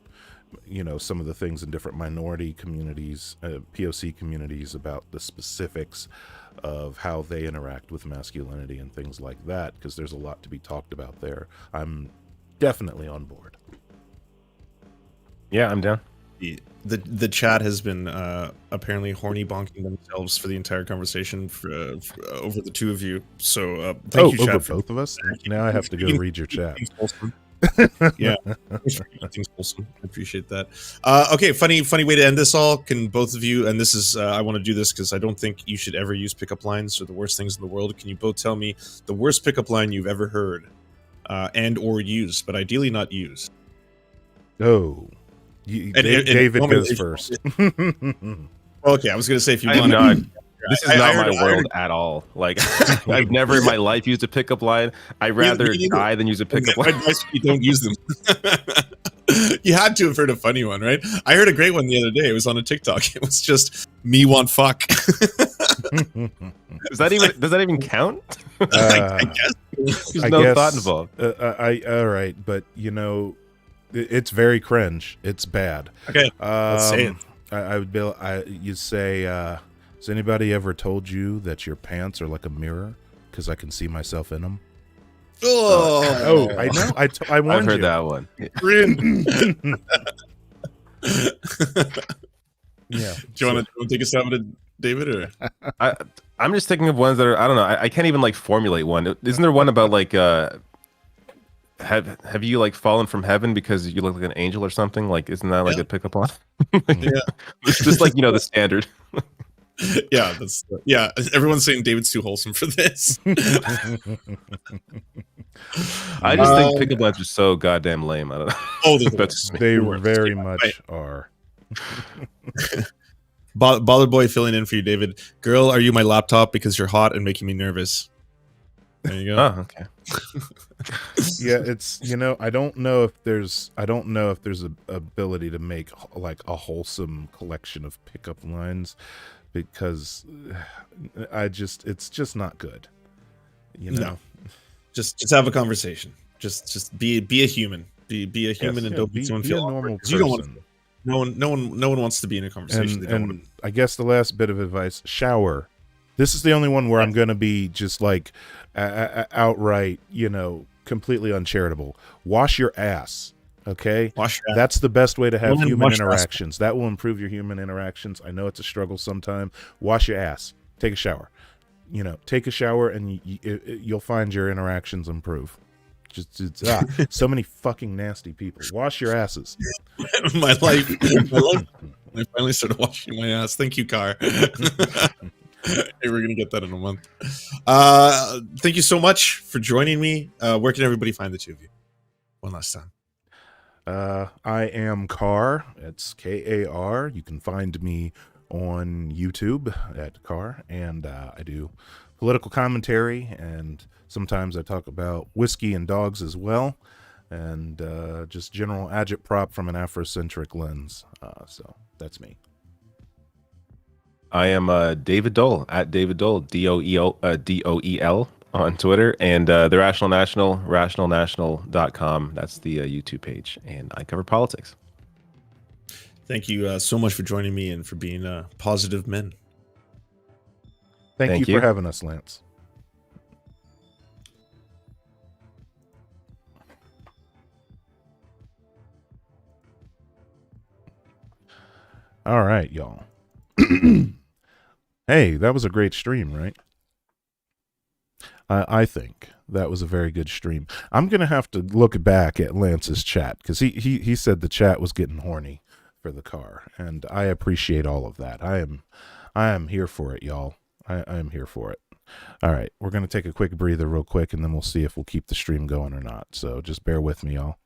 some of the things in different minority communities, POC communities, about the specifics of how they interact with masculinity and things like that, because there's a lot to be talked about there. I'm definitely on board. Yeah, I'm down. The chat has been apparently horny bonking themselves for the entire conversation for over the two of you. So thank you, chat, over both of us. Now I have to go read your chat. Yeah, wholesome. I appreciate that. Okay, funny way to end this all. Can both of you, and this is I want to do this because I don't think you should ever use pickup lines or the worst things in the world. Can you both tell me the worst pickup line you've ever heard and or used, but ideally not used? Oh, David goes first. Okay, I was going to say if you want to. This is not my world at all. I've never in my life used a pickup line. I'd rather die than use a pickup line. You don't use them. You had to have heard a funny one, right? I heard a great one the other day. It was on a TikTok. It was just "me want fuck." Does that even count? I guess there's no thought involved. All right, but it's very cringe. It's bad. Okay, let's say it. You'd say, has anybody ever told you that your pants are like a mirror because I can see myself in them? Oh, I know. I warned I've heard you. that one. Yeah. Do you want to take a stab at it, David? Or I'm just thinking of ones that are, I don't know. I can't even formulate one. Isn't there one about have you fallen from heaven because you look like an angel or something? Isn't that a pickup line? Yeah, it's just the standard. Yeah, everyone's saying David's too wholesome for this. I just think pickup lines are so goddamn lame. I don't know. Oh, they very much are. Baller boy filling in for you, David. Girl, are you my laptop because you're hot and making me nervous? There you go. Oh, okay. Yeah, it's I don't know if there's a ability to make like a wholesome collection of pickup lines, because it's just not good. No, just have a conversation. Just be a human. Be a human and don't make someone be feel a awkward, normal 'cause you don't want person. no one wants to be in a conversation. They don't want And I guess the last bit of advice: shower. This is the only one where I'm going to be just like outright, completely uncharitable. Wash your ass. Okay, wash your ass. that's the best way to have Women, human wash your ass. interactions. That will improve your human interactions. I know it's a struggle sometime. Wash your ass. Take a shower. Take a shower, and you'll find your interactions improve. So many fucking nasty people. Wash your asses. my life. I finally started washing my ass. Thank you, Car. Hey, we're gonna get that in a month. Thank you so much for joining me. Where can everybody find the two of you? One last time. I am Car. It's Kar. You can find me on YouTube at Car, and I do political commentary, and sometimes I talk about whiskey and dogs as well, and just general agitprop from an Afrocentric lens. So that's me. I am David Dole at David Dole, Doel on Twitter, and the Rational National, rationalnational.com. That's the YouTube page, and I cover politics. Thank you so much for joining me and for being positive men. Thank you for having us, Lance. All right, y'all. Hey, that was a great stream, right? I think that was a very good stream. I'm gonna have to look back at Lance's chat, because he said the chat was getting horny for the car, and I appreciate all of that. I am here for it, y'all. I am here for it. All right, we're gonna take a quick breather real quick, and then we'll see if we'll keep the stream going or not. So just bear with me, y'all.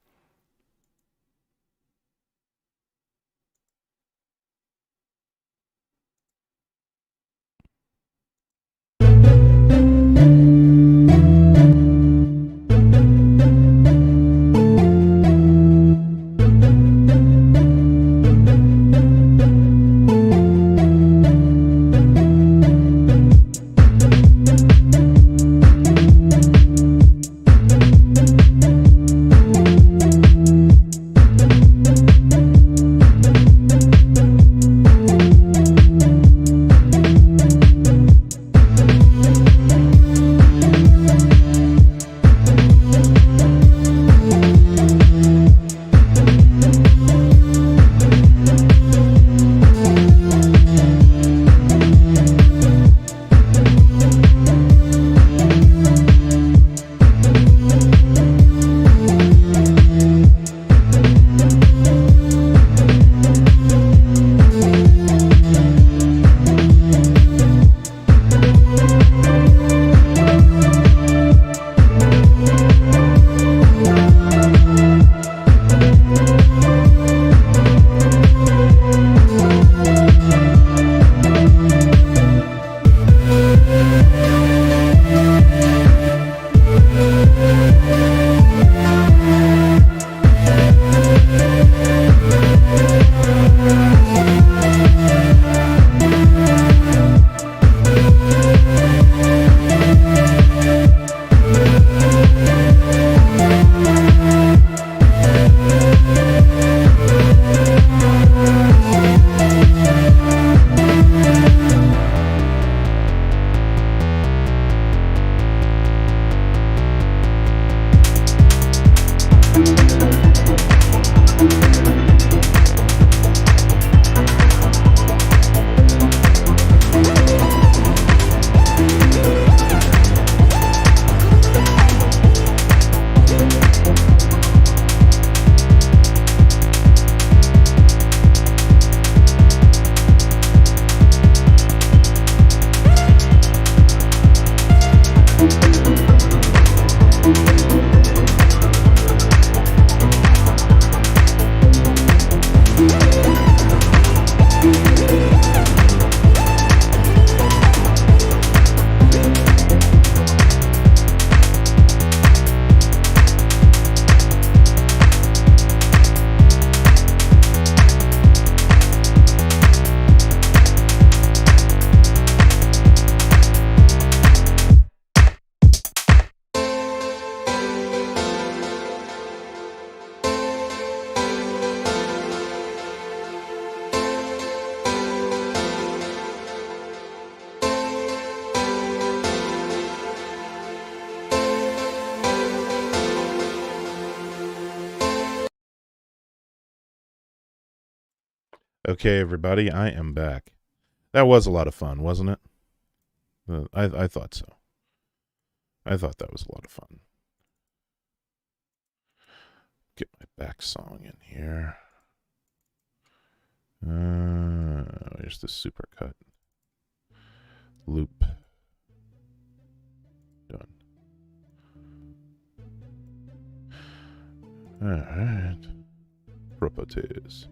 Okay, everybody, I am back. That was a lot of fun, wasn't it? I thought so. I thought that was a lot of fun. Get my back song in here. Here's the supercut. Loop. Done. Alright. Properties.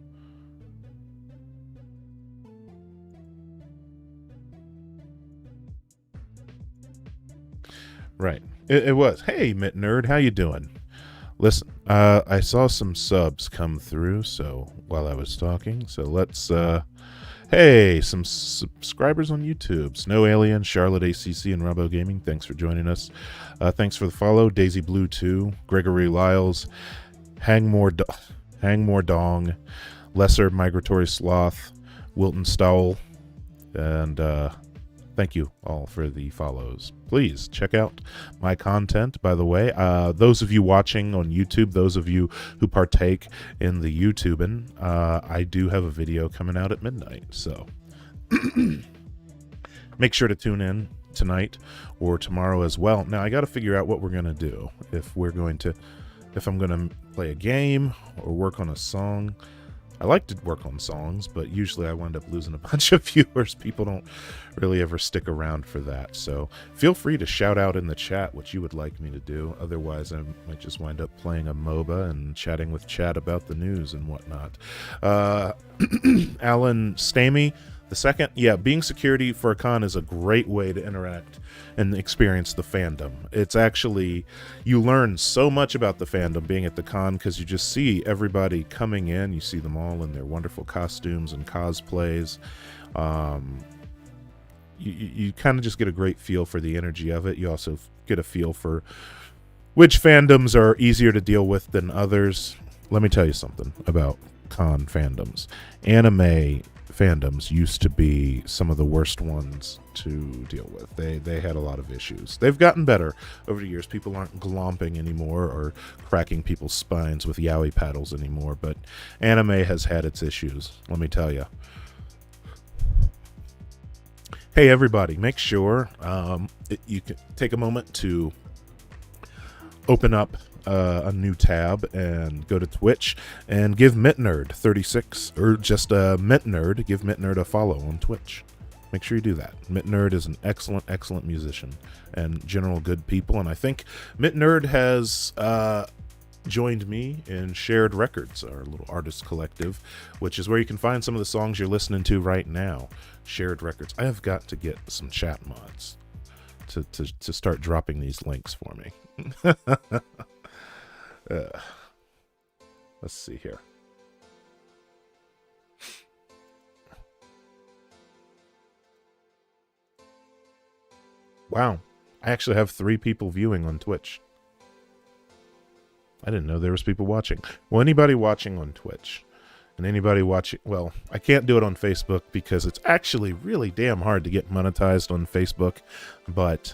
Right. It was. Hey, Mitt Nerd, how you doing? Listen, I saw some subs come through, so while I was talking, so let's hey, some subscribers on YouTube. Snow Alien, Charlotte ACC, and Robo Gaming, thanks for joining us. Thanks for the follow. Daisy Blue 2, Gregory Lyles, Hangmore Dong, Lesser Migratory Sloth, Wilton Stowell, and thank you all for the follows. Please check out my content, by the way. Those of you watching on YouTube, those of you who partake in the YouTubing, I do have a video coming out at midnight. So make sure to tune in tonight or tomorrow as well. Now, I got to figure out what we're going to do. If I'm going to play a game or work on a song. I like to work on songs, but usually I wind up losing a bunch of viewers. People don't really ever stick around for that. So feel free to shout out in the chat what you would like me to do. Otherwise, I might just wind up playing a MOBA and chatting with chat about the news and whatnot. Alan Stamey, the second, being security for a con is a great way to interact and experience the fandom. It's actually, you learn so much about the fandom being at the con because you just see everybody coming in. You see them all in their wonderful costumes and cosplays. You kind of just get a great feel for the energy of it. You also get a feel for which fandoms are easier to deal with than others. Let me tell you something about con fandoms. Anime fandoms used to be some of the worst ones to deal with. They had a lot of issues. They've gotten better over the years. People aren't glomping anymore or cracking people's spines with yaoi paddles anymore, but anime has had its issues, let me tell you. Hey everybody, make sure you can take a moment to open up a new tab and go to Twitch and give MittNerd36 or just MittNerd, give MittNerd a follow on Twitch. Make sure you do that. MittNerd is an excellent musician and general good people, and I think MittNerd has joined me in Shared Records, our little artist collective, which is where you can find some of the songs you're listening to right now. Shared Records. I have got to get some chat mods to start dropping these links for me. Let's see here. Wow, I actually have 3 people viewing on Twitch. I didn't know there was people watching. Well, anybody watching on Twitch and anybody watching, well, I can't do it on Facebook because it's actually really damn hard to get monetized on Facebook, but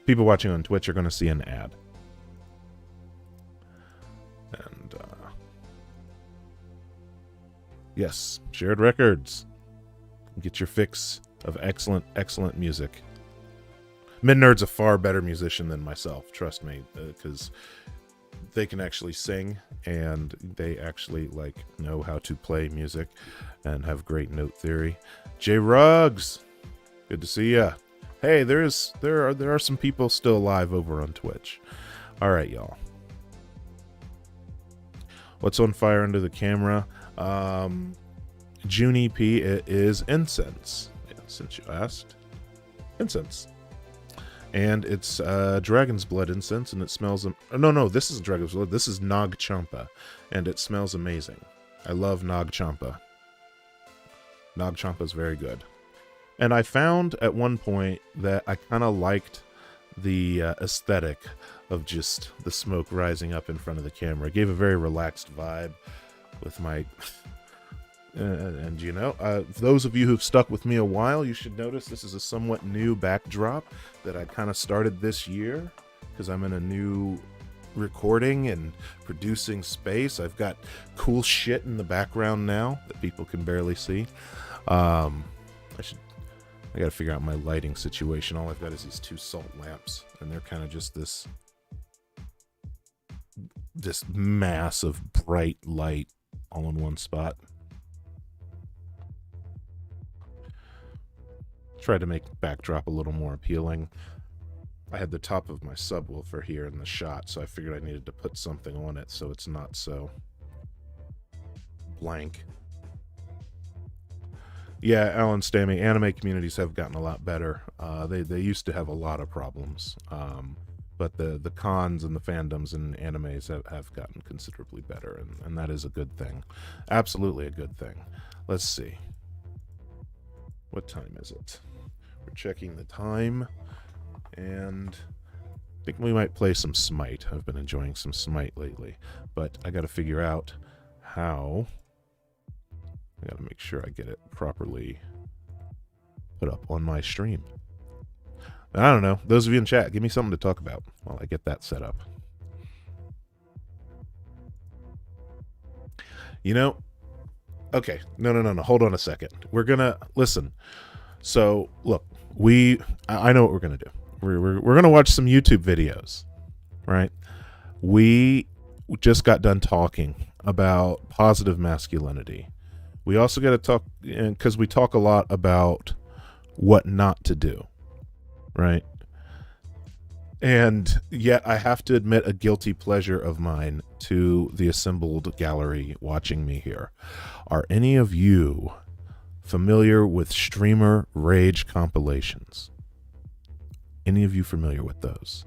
people watching on Twitch are going to see an ad. And yes, Shared Records. Get your fix of excellent music. MittNerd's a far better musician than myself, trust me, because they can actually sing and they actually know how to play music and have great note theory. J Ruggs, good to see ya. Hey, there are some people still alive over on Twitch. All right, y'all. What's on fire under the camera? June EP is incense. Yeah, since you asked, incense. And it's dragon's blood incense, and it smells... No, this isn't dragon's blood. This is Nag Champa, and it smells amazing. I love Nag Champa. Nag Champa is very good. And I found at one point that I kind of liked the aesthetic of just the smoke rising up in front of the camera. It gave a very relaxed vibe with my... and you know, those of you who've stuck with me a while, you should notice this is a somewhat new backdrop that I kind of started this year because I'm in a new recording and producing space. I've got cool shit in the background now that people can barely see. I gotta figure out my lighting situation. All I've got is these 2 salt lamps, and they're kind of just this mass of bright light all in one spot. Tried to make the backdrop a little more appealing. I had the top of my subwoofer here in the shot, so I figured I needed to put something on it so it's not so blank. Yeah, Alan Stammy, anime communities have gotten a lot better. They used to have a lot of problems, but the cons and the fandoms and animes have gotten considerably better, and that is a good thing. Absolutely a good thing. Let's see. What time is it? We're checking the time, and I think we might play some Smite. I've been enjoying some Smite lately, but I got to figure out how. I got to make sure I get it properly put up on my stream. I don't know. Those of you in chat, give me something to talk about while I get that set up. You know, okay. No. Hold on a second. We're going to listen. So, look, I know what we're going to do. We're going to watch some YouTube videos, right? We just got done talking about positive masculinity. We also got to talk, because we talk a lot about what not to do, right? And yet I have to admit a guilty pleasure of mine to the assembled gallery watching me here. Are any of you familiar with streamer rage compilations? Any of you familiar with those?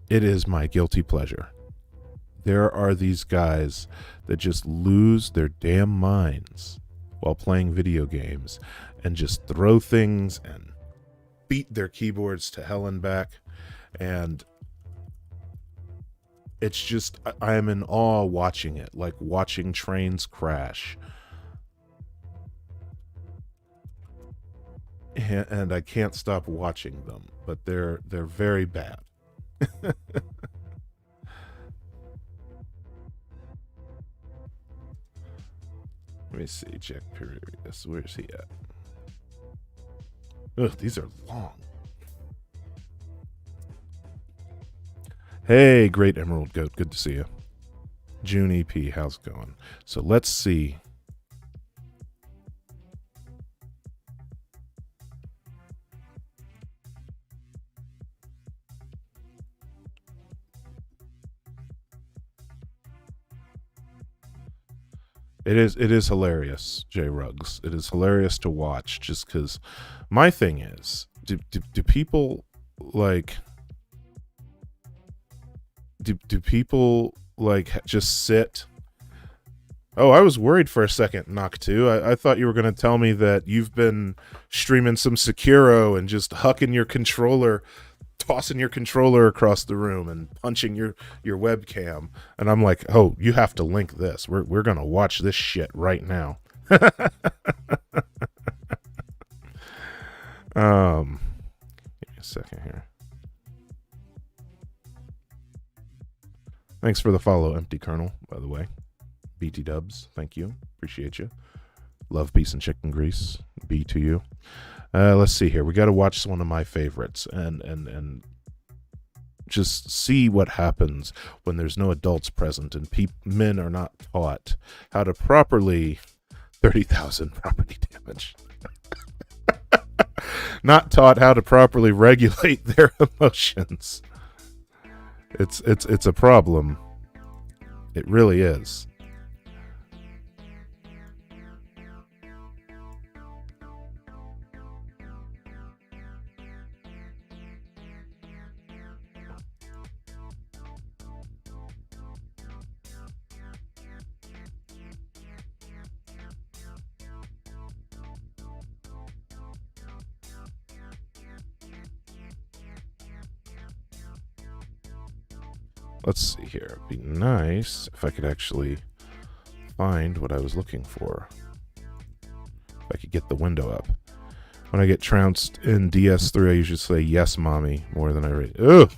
It is my guilty pleasure. There are these guys that just lose their damn minds while playing video games and just throw things and beat their keyboards to hell and back. And it's just, I am in awe watching it, like watching trains crash. And I can't stop watching them, but they're very bad. Let me see, Jack Period. Where's he at? Ugh, these are long. Hey, Great Emerald Goat, good to see you. June EP, how's it going? So let's see. It is hilarious, J Ruggs. It is hilarious to watch, just because my thing is, do people like do people like just sit? Oh, I was worried for a second, Knock 2. I thought you were going to tell me that you've been streaming some Sekiro and just hucking your controller, tossing your controller across the room and punching your webcam. And I'm like, oh, you have to link this. We're going to watch this shit right now. Give me a second here. Thanks for the follow, Empty Colonel, by the way. BT Dubs, thank you. Appreciate you. Love, peace, and chicken grease. B to you. Let's see here. We got to watch one of my favorites and just see what happens when there's no adults present and men are not taught how to properly 30,000 property damage. Not taught how to properly regulate their emotions. It's a problem. It really is. Let's see here. It'd be nice if I could actually find what I was looking for. If I could get the window up. When I get trounced in DS3, I usually say, yes, mommy, more than I read. Ugh,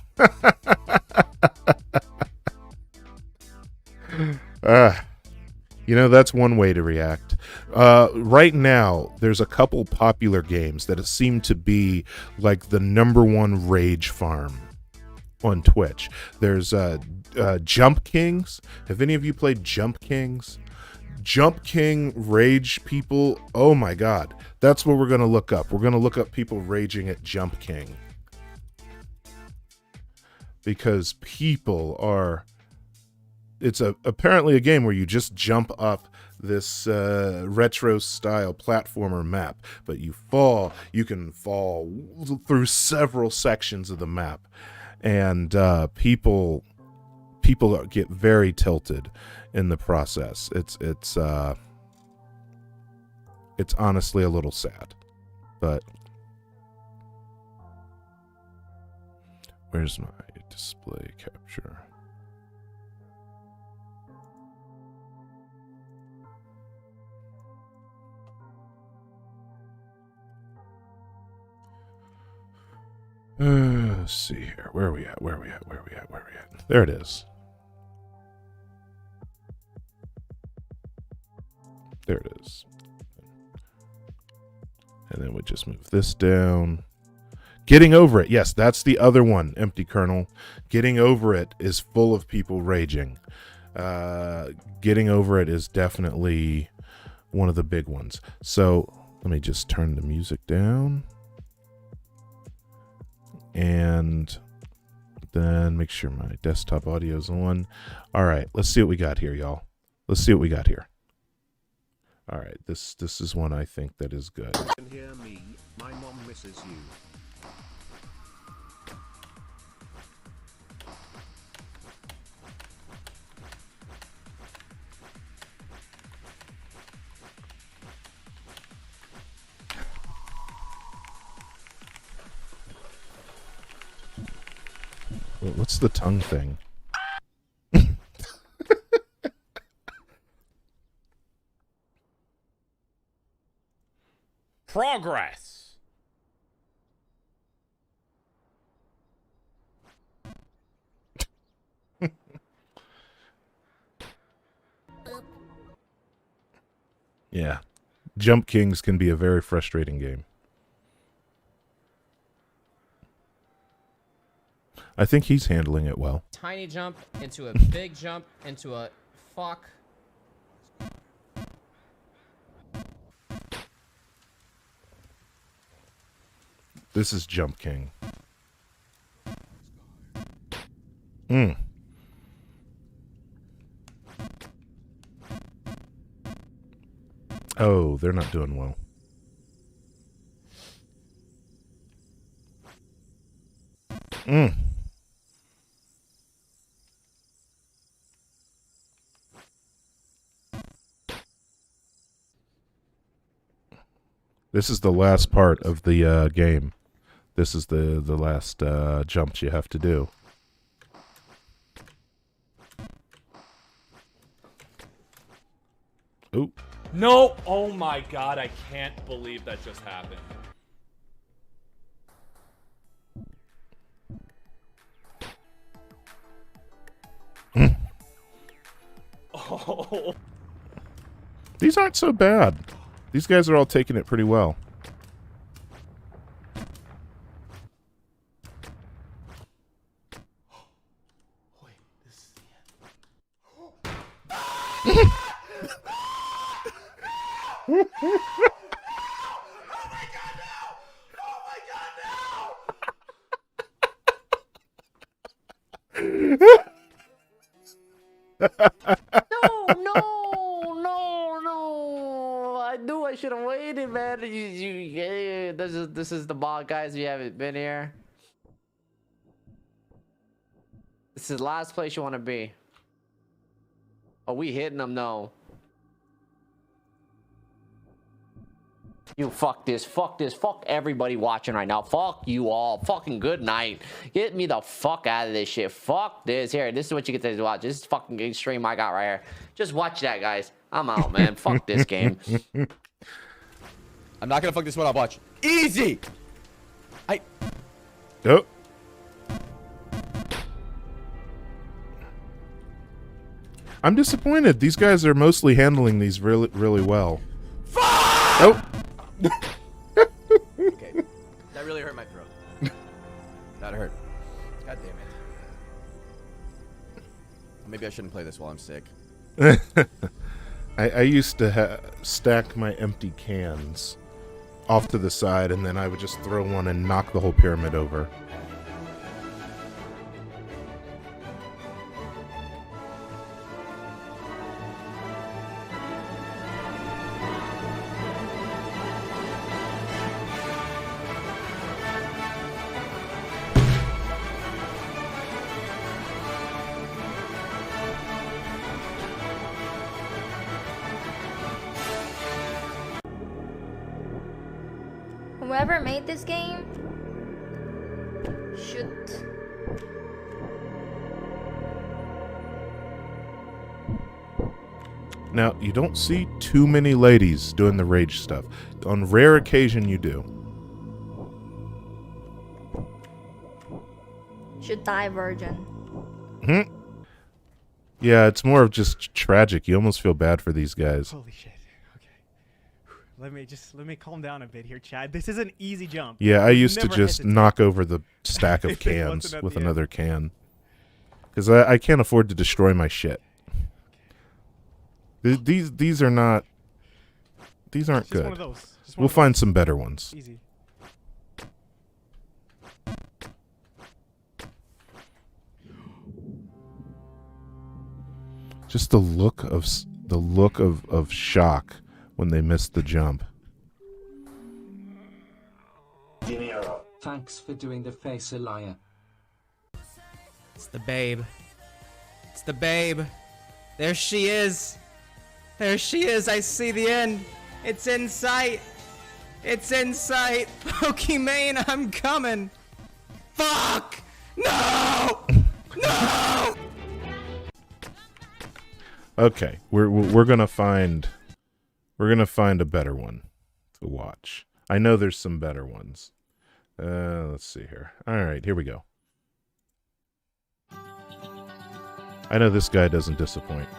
uh, that's one way to react. Right now, there's a couple popular games that seem to be like the #1 rage farm on Twitch. There's Jump Kings. Have any of you played Jump Kings? Jump King rage people. Oh my god. That's what we're going to look up. We're going to look up people raging at Jump King. Because people are... It's apparently a game where you just jump up this retro style platformer map, but you can fall through several sections of the map, and people get very tilted in the process. It's honestly a little sad, but where's my display capture? Let's see here. Where are we at? There it is. There it is. And then we just move this down. Getting Over It. Yes, that's the other one, Empty Kernel. Getting Over It is full of people raging. Getting Over It is definitely one of the big ones. So let me just turn the music down. And then make sure my desktop audio is on. All right, let's see what we got here, y'all. Let's see what we got here. All right, this is one I think that is good. You can hear me. My mom misses you. What's the tongue thing? Progress. Yeah. Jump Kings can be a very frustrating game. I think he's handling it well. Tiny jump into a big jump into a fuck. This is Jump King. Oh, they're not doing well. This is the last part of the game. This is the last jumps you have to do. Ooh. No! Oh my god, I can't believe that just happened. Oh. These aren't so bad. These guys are all taking it pretty well. Wait, this is the end. Oh my god, no! Oh my god, no! No! I knew I should have waited, man. This is the ball, guys. You haven't been here. This is the last place you want to be. Are we hitting them? No. You fuck this, fuck everybody watching right now. Fuck you all. Fucking good night. Get me the fuck out of this shit. Fuck this. Here, this is what you get to watch. This is fucking good stream I got right here. Just watch that, guys. I'm out, man. Fuck this game. I'm not gonna fuck this one up. Watch. Easy. Oh. I'm disappointed. These guys are mostly handling these really, really well. Oh. Okay. That really hurt my throat. That hurt. God damn it. Maybe I shouldn't play this while I'm sick. I used to stack my empty cans off to the side, and then I would just throw one and knock the whole pyramid over. Whoever made this game should. Now, you don't see too many ladies doing the rage stuff. On rare occasion, you do. Should die virgin. Hmm. Yeah, it's more of just tragic. You almost feel bad for these guys. Holy shit. Okay. Let me calm down a bit here, Chad. This is an easy jump. Yeah, I used to Never just hesitate. knock over the stack of If it wasn't cans at with the end. another can. Because I can't afford to destroy my shit. These are not... These aren't It's just one good. of those. Just one We'll of find some better ones. those. Easy. Just the look of shock when they missed the jump. Thanks for doing the face, Elia. It's the babe. It's the babe. There she is. There she is. I see the end. It's in sight. It's in sight. Pokimane, I'm coming. Fuck! No! No! Okay, we're gonna find a better one to watch. I know there's some better ones. Let's see here. All right, here we go. I know this guy doesn't disappoint.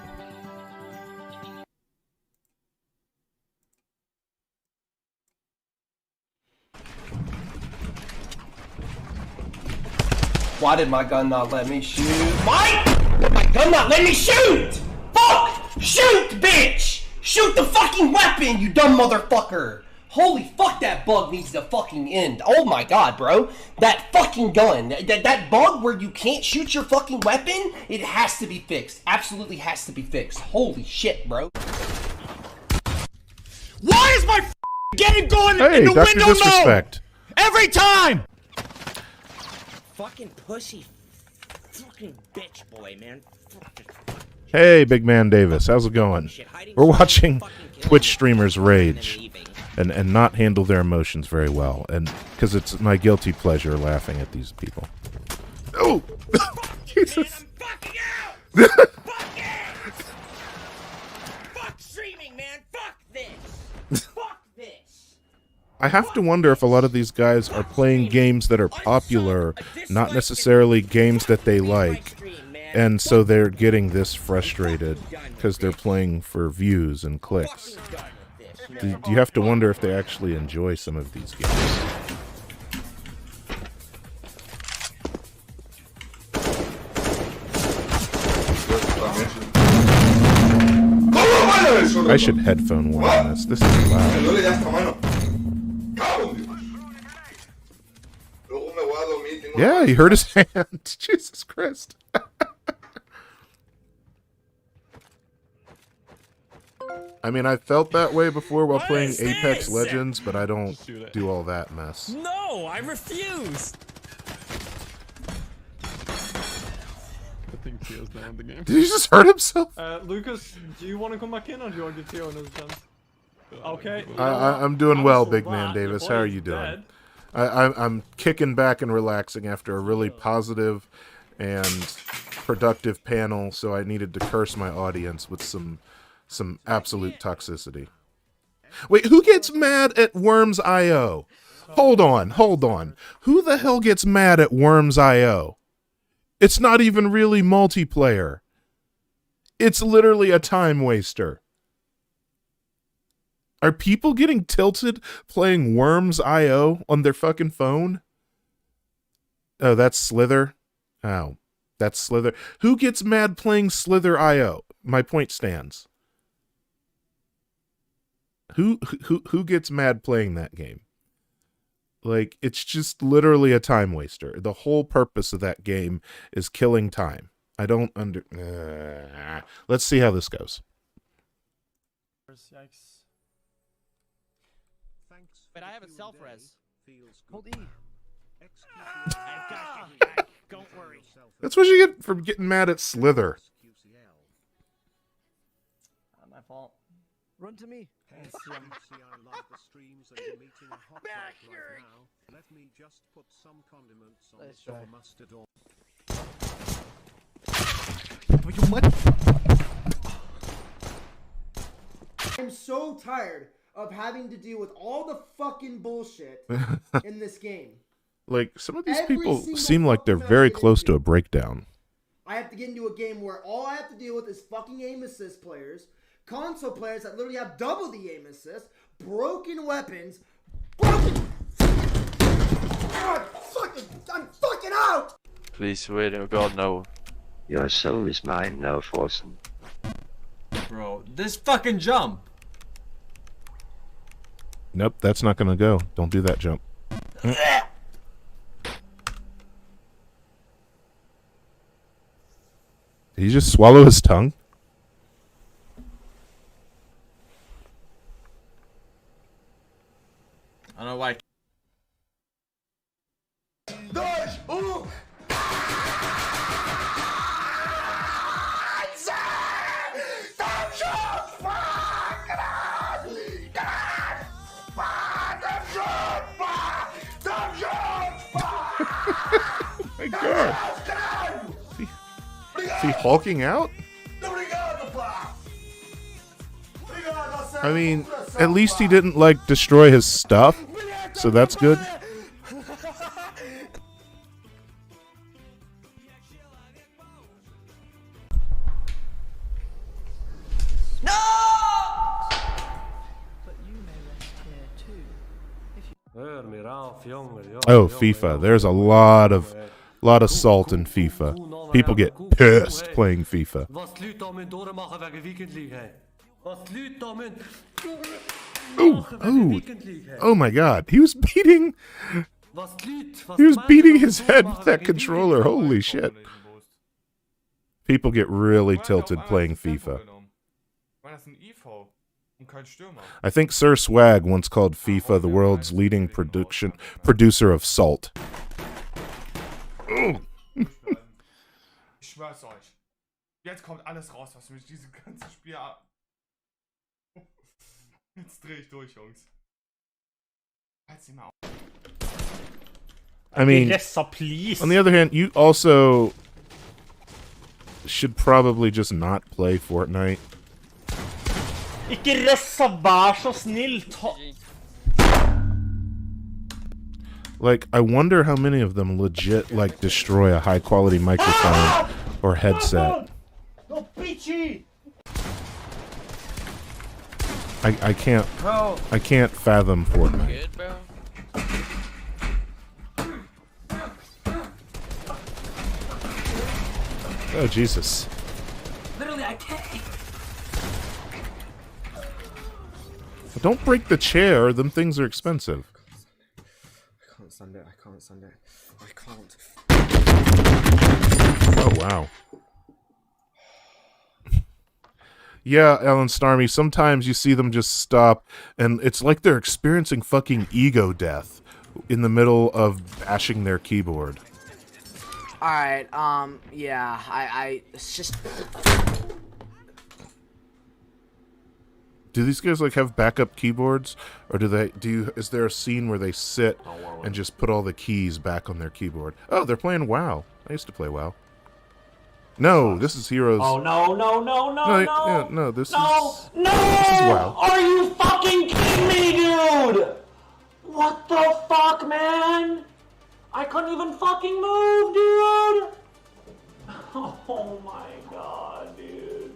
Why did my gun not let me shoot? Why did my gun not let me shoot? Fuck! Shoot, bitch! Shoot the fucking weapon, you dumb motherfucker! Holy fuck, that bug needs to fucking end. Oh my god, bro. That fucking gun. That bug where you can't shoot your fucking weapon, it has to be fixed. Absolutely has to be fixed. Holy shit, bro. Why is my getting going Hey, in the Dr. window Disrespect. no? Every time! Fucking pussy. Fucking bitch boy, man. Hey, Big Man Davis, how's it going? We're watching Twitch streamers rage and not handle their emotions very well, and because it's my guilty pleasure laughing at these people. Oh, Jesus! Man, I'm fucking out! Fuck it! Fuck streaming, man! Fuck this! Fuck this! I have to wonder if a lot of these guys are playing games that are popular, not necessarily games that they like, and so they're getting this frustrated because they're playing for views and clicks. Do you have to wonder if they actually enjoy some of these games? I should headphone one on this. This is loud. Yeah, he hurt his hand. Jesus Christ. I mean, I felt that way before while playing Apex Legends, but I don't do all that mess. No, I refuse. I think Theo's now in the game. Did he just hurt himself? Lucas, do you want to come back in or do you want to give Theo another chance? Okay. I'm doing well, Big Man Davis. How are you doing? I'm kicking back and relaxing after a really positive and productive panel, so I needed to curse my audience with some absolute toxicity. Wait, who gets mad at Worms.io? Hold on. Who the hell gets mad at Worms.io? It's not even really multiplayer. It's literally a time waster. Are people getting tilted playing Worms IO on their fucking phone? Oh, that's Slither. Oh, that's Slither. Who gets mad playing Slither IO? My point stands. Who gets mad playing that game? Like, it's just literally a time waster. The whole purpose of that game is killing time. I don't let's see how this goes. Yikes. But I have a self-res. Hold E. Don't worry. That's what you get for getting mad at Slither. Not my fault. Run to me. Let me just put some condiments on Let's the try. mustard oil. What? I'm so tired of having to deal with all the fucking bullshit in this game. Like, some of these Every people single seem like they're fucking very match I close get to a into. breakdown. I have to get into a game where all I have to deal with is fucking aim assist players, console players that literally have double the aim assist, broken weapons, broken. I'm fucking out. Please wait, oh god, no. Your soul is mine now, Forsen. Bro, this fucking jump. Nope, that's not going to go. Don't do that jump. Did he just swallow his tongue? I don't know why. My God. Is he hulking out? I mean, at least he didn't, like, destroy his stuff, so that's good. Oh, FIFA. There's a lot of salt in FIFA. People get pissed playing FIFA. Oh my God. He was beating his head with that controller. Holy shit. People get really tilted playing FIFA. I think Sir Swag once called FIFA the world's leading producer of salt. Ich schwör's euch. Jetzt kommt alles raus, was mich dieses ganze Spiel Jetzt dreh ich durch, Jungs. Halt's mal auf. I mean, on the other hand, you also should probably just not play Fortnite. Ikke ressa, vær så snill. Like, I wonder how many of them legit, like, destroy a high-quality microphone or headset. No, bitchy. I can't fathom Fortnite. Good, bro. Oh, Jesus. Literally, I can't. Don't break the chair. Them things are expensive. I can't stand it. I can't stand it. I can't. Oh, wow. Yeah, Alan Starmy, sometimes you see them just stop, and it's like they're experiencing fucking ego death in the middle of bashing their keyboard. Alright, yeah, it's just... Do these guys, like, have backup keyboards? Or is there a scene where they sit and just put all the keys back on their keyboard? Oh, they're playing WoW. I used to play WoW. No, this is Heroes. Oh, no, this is WoW. Are you fucking kidding me, dude? What the fuck, man? I couldn't even fucking move, dude. Oh my god, dude.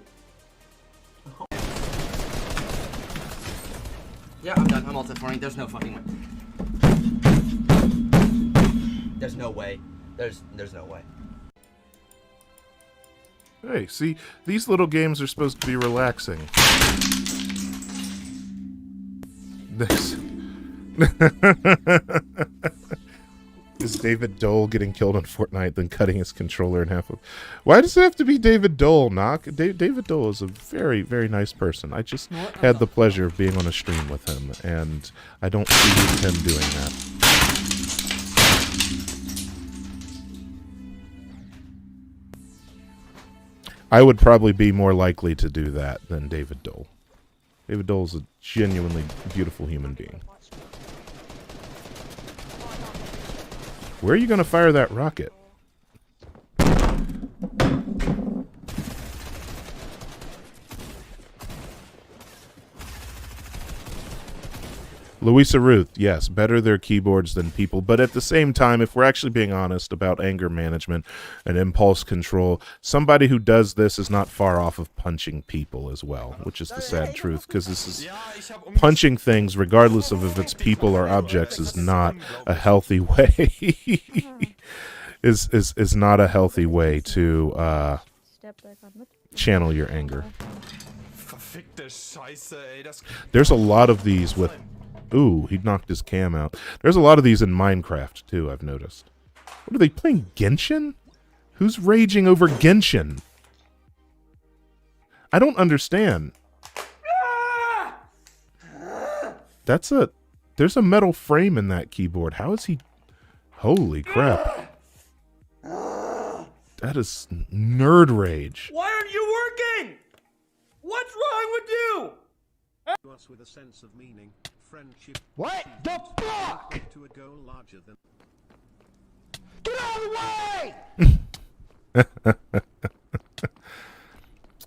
Yeah, I'm done. I'm ulti-farming. There's no fucking way. There's no way. There's no way. Hey, see, these little games are supposed to be relaxing. This is David Dole getting killed in Fortnite, then cutting his controller in half. Why does it have to be David Dole, Knock? David Dole is a very, very nice person. I just had the pleasure of being on a stream with him, and I don't see him doing that. I would probably be more likely to do that than David Dole. David Dole is a genuinely beautiful human being. Where are you going to fire that rocket? Louisa Ruth, yes, better their keyboards than people, but at the same time, if we're actually being honest about anger management and impulse control, somebody who does this is not far off of punching people as well, which is the sad truth, because this is punching things, regardless of if it's people or objects, is not a healthy way. is not a healthy way to channel your anger. There's a lot of these with... Ooh, he knocked his cam out. There's a lot of these in Minecraft, too, I've noticed. What are they playing, Genshin? Who's raging over Genshin? I don't understand. There's a metal frame in that keyboard. How is he... Holy crap. That is nerd rage. Why aren't you working? What's wrong with you? Us with a sense of meaning, friendship. What the fuck? To a goal larger than. Get out of the way!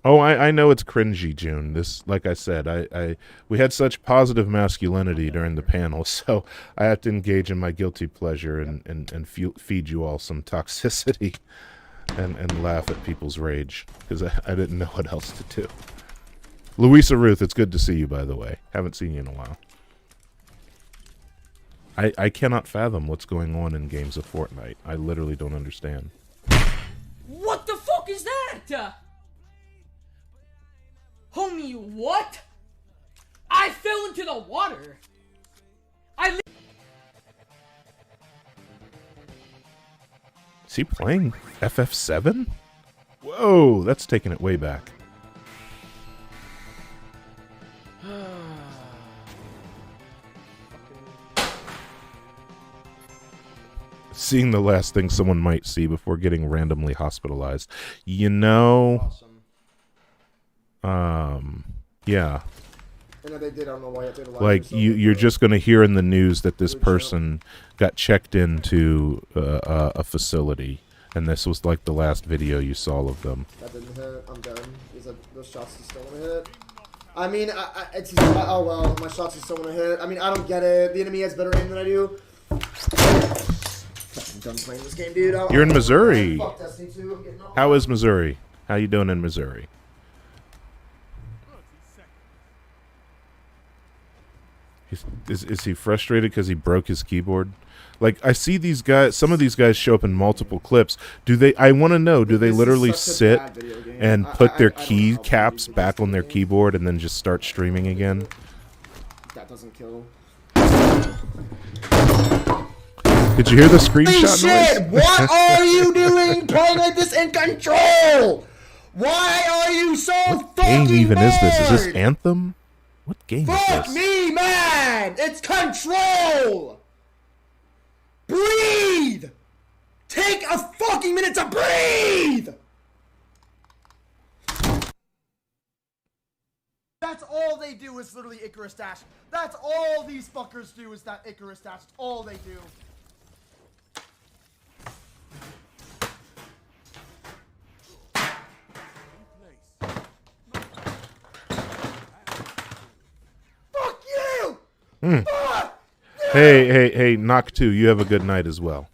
Oh, I know it's cringy, June. This, like I said, we had such positive masculinity during the panel, so I have to engage in my guilty pleasure and feed you all some toxicity and laugh at people's rage, because I didn't know what else to do. Louisa Ruth, it's good to see you, by the way. Haven't seen you in a while. I cannot fathom what's going on in games of Fortnite. I literally don't understand. What the fuck is that? Homie, what? I fell into the water. Is he playing FF7? Whoa, that's taking it way back. Seeing the last thing someone might see before getting randomly hospitalized. You know, yeah. I know they did. I don't know why they did. Like you're just going to hear in the news that this person got checked into a facility, and this was like the last video you saw of them. That didn't hit. I'm done. Those shots are still gonna hit. I mean, oh well, my shots are still gonna hit. I mean, I don't get it. The enemy has better aim than I do. I'm done playing this game, dude. You're in Missouri. Fuck Destiny 2. I'm getting off. How is Missouri? How you doing in Missouri? Is he frustrated because he broke his keyboard? Like, I see these guys, some of these guys show up in multiple clips. Do they, I want to know, do they literally sit and put their key caps back on their keyboard and then just start streaming again? That doesn't kill. Did you hear the screenshot Shit! noise? What are you doing playing like this in control? Why are you so What game even mad? is this? Is this Anthem? What game is Fuck this? me, man! It's control! Breathe! Take a fucking minute to breathe! That's all they do is literally Icarus Dash. That's all these fuckers do is that Icarus Dash. That's all they do. Fuck you! Fuck! Hey, Knock 2, you have a good night as well.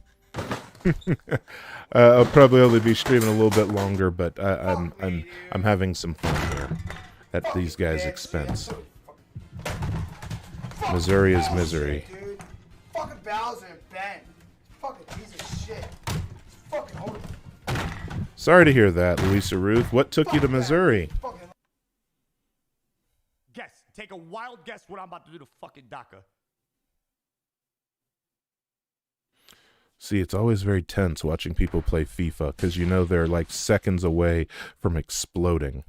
I'll probably only be streaming a little bit longer, but I'm having some fun here at these guys' expense. Missouri is misery. Dude. Fucking Bowser and Ben. Fucking piece of shit. Fucking horrible. Sorry to hear that, Louisa Ruth. What took you to Missouri? Guess. Take a wild guess what I'm about to do to fucking DACA. See, it's always very tense watching people play FIFA because you know they're like seconds away from exploding.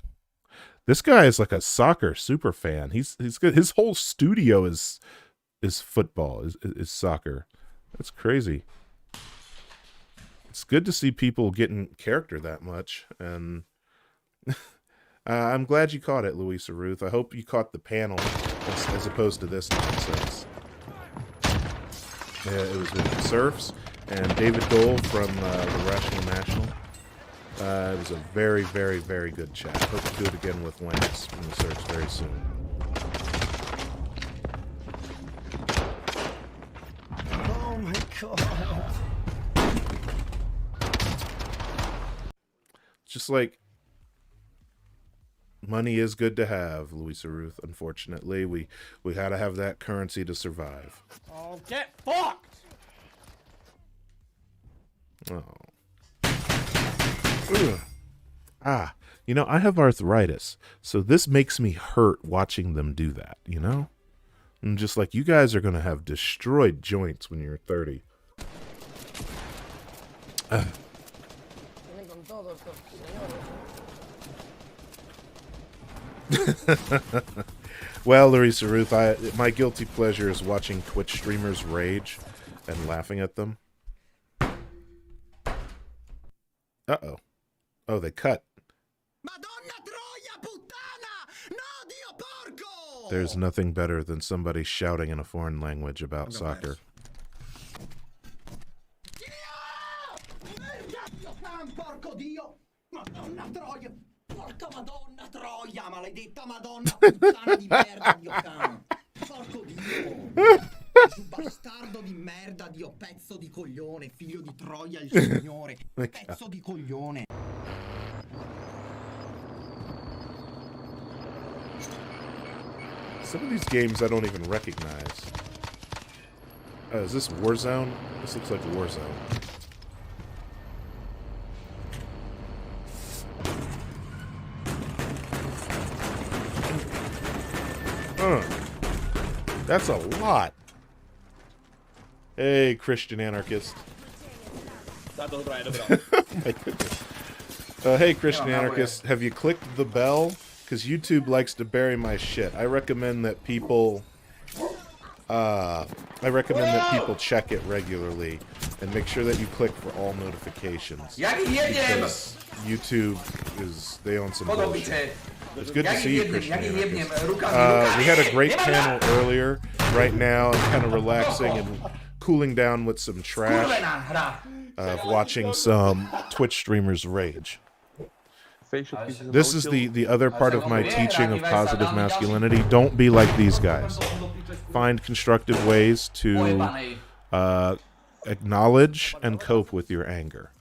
This guy is like a soccer super fan. He's good. His whole studio is football, is soccer. That's crazy. It's good to see people getting character that much, and I'm glad you caught it, Louisa Ruth. I hope you caught the panel as opposed to this nonsense. Yeah, it was with Serfs and David Dole from the Rational National. It was a very, very, very good chat. Hope to do it again with Lance from the Serfs very soon. Oh my god. Just like money is good to have, Louisa Ruth. Unfortunately, we had to have that currency to survive. Oh, get fucked! Oh. Ugh. Ah, you know, I have arthritis, so this makes me hurt watching them do that, you know? I'm just like, you guys are going to have destroyed joints when you're 30. Well, Larissa Ruth, my guilty pleasure is watching Twitch streamers rage and laughing at them. Uh-oh. Oh, they cut. There's nothing better than somebody shouting in a foreign language about soccer. Porca madonna troia, maledetta madonna puttana di merda, Dio can. Porco Dio. Bastardo di merda, Dio, pezzo di coglione, figlio di troia il signore. Pezzo di coglione. Some of these games I don't even recognize. Is this Warzone? This looks like Warzone. That's a lot. Hey, Christian anarchist. My goodness. Hey, Christian anarchist, have you clicked the bell? Because YouTube likes to bury my shit. I recommend that people check it regularly and make sure that you click for all notifications. Because YouTube they own some bullshit. It's good to see you, Christian anarchist. We had a great panel earlier. Right now, I'm kind of relaxing and cooling down with some trash of watching some Twitch streamers rage. This is the other part of my teaching of positive masculinity. Don't be like these guys. Find constructive ways to acknowledge and cope with your anger.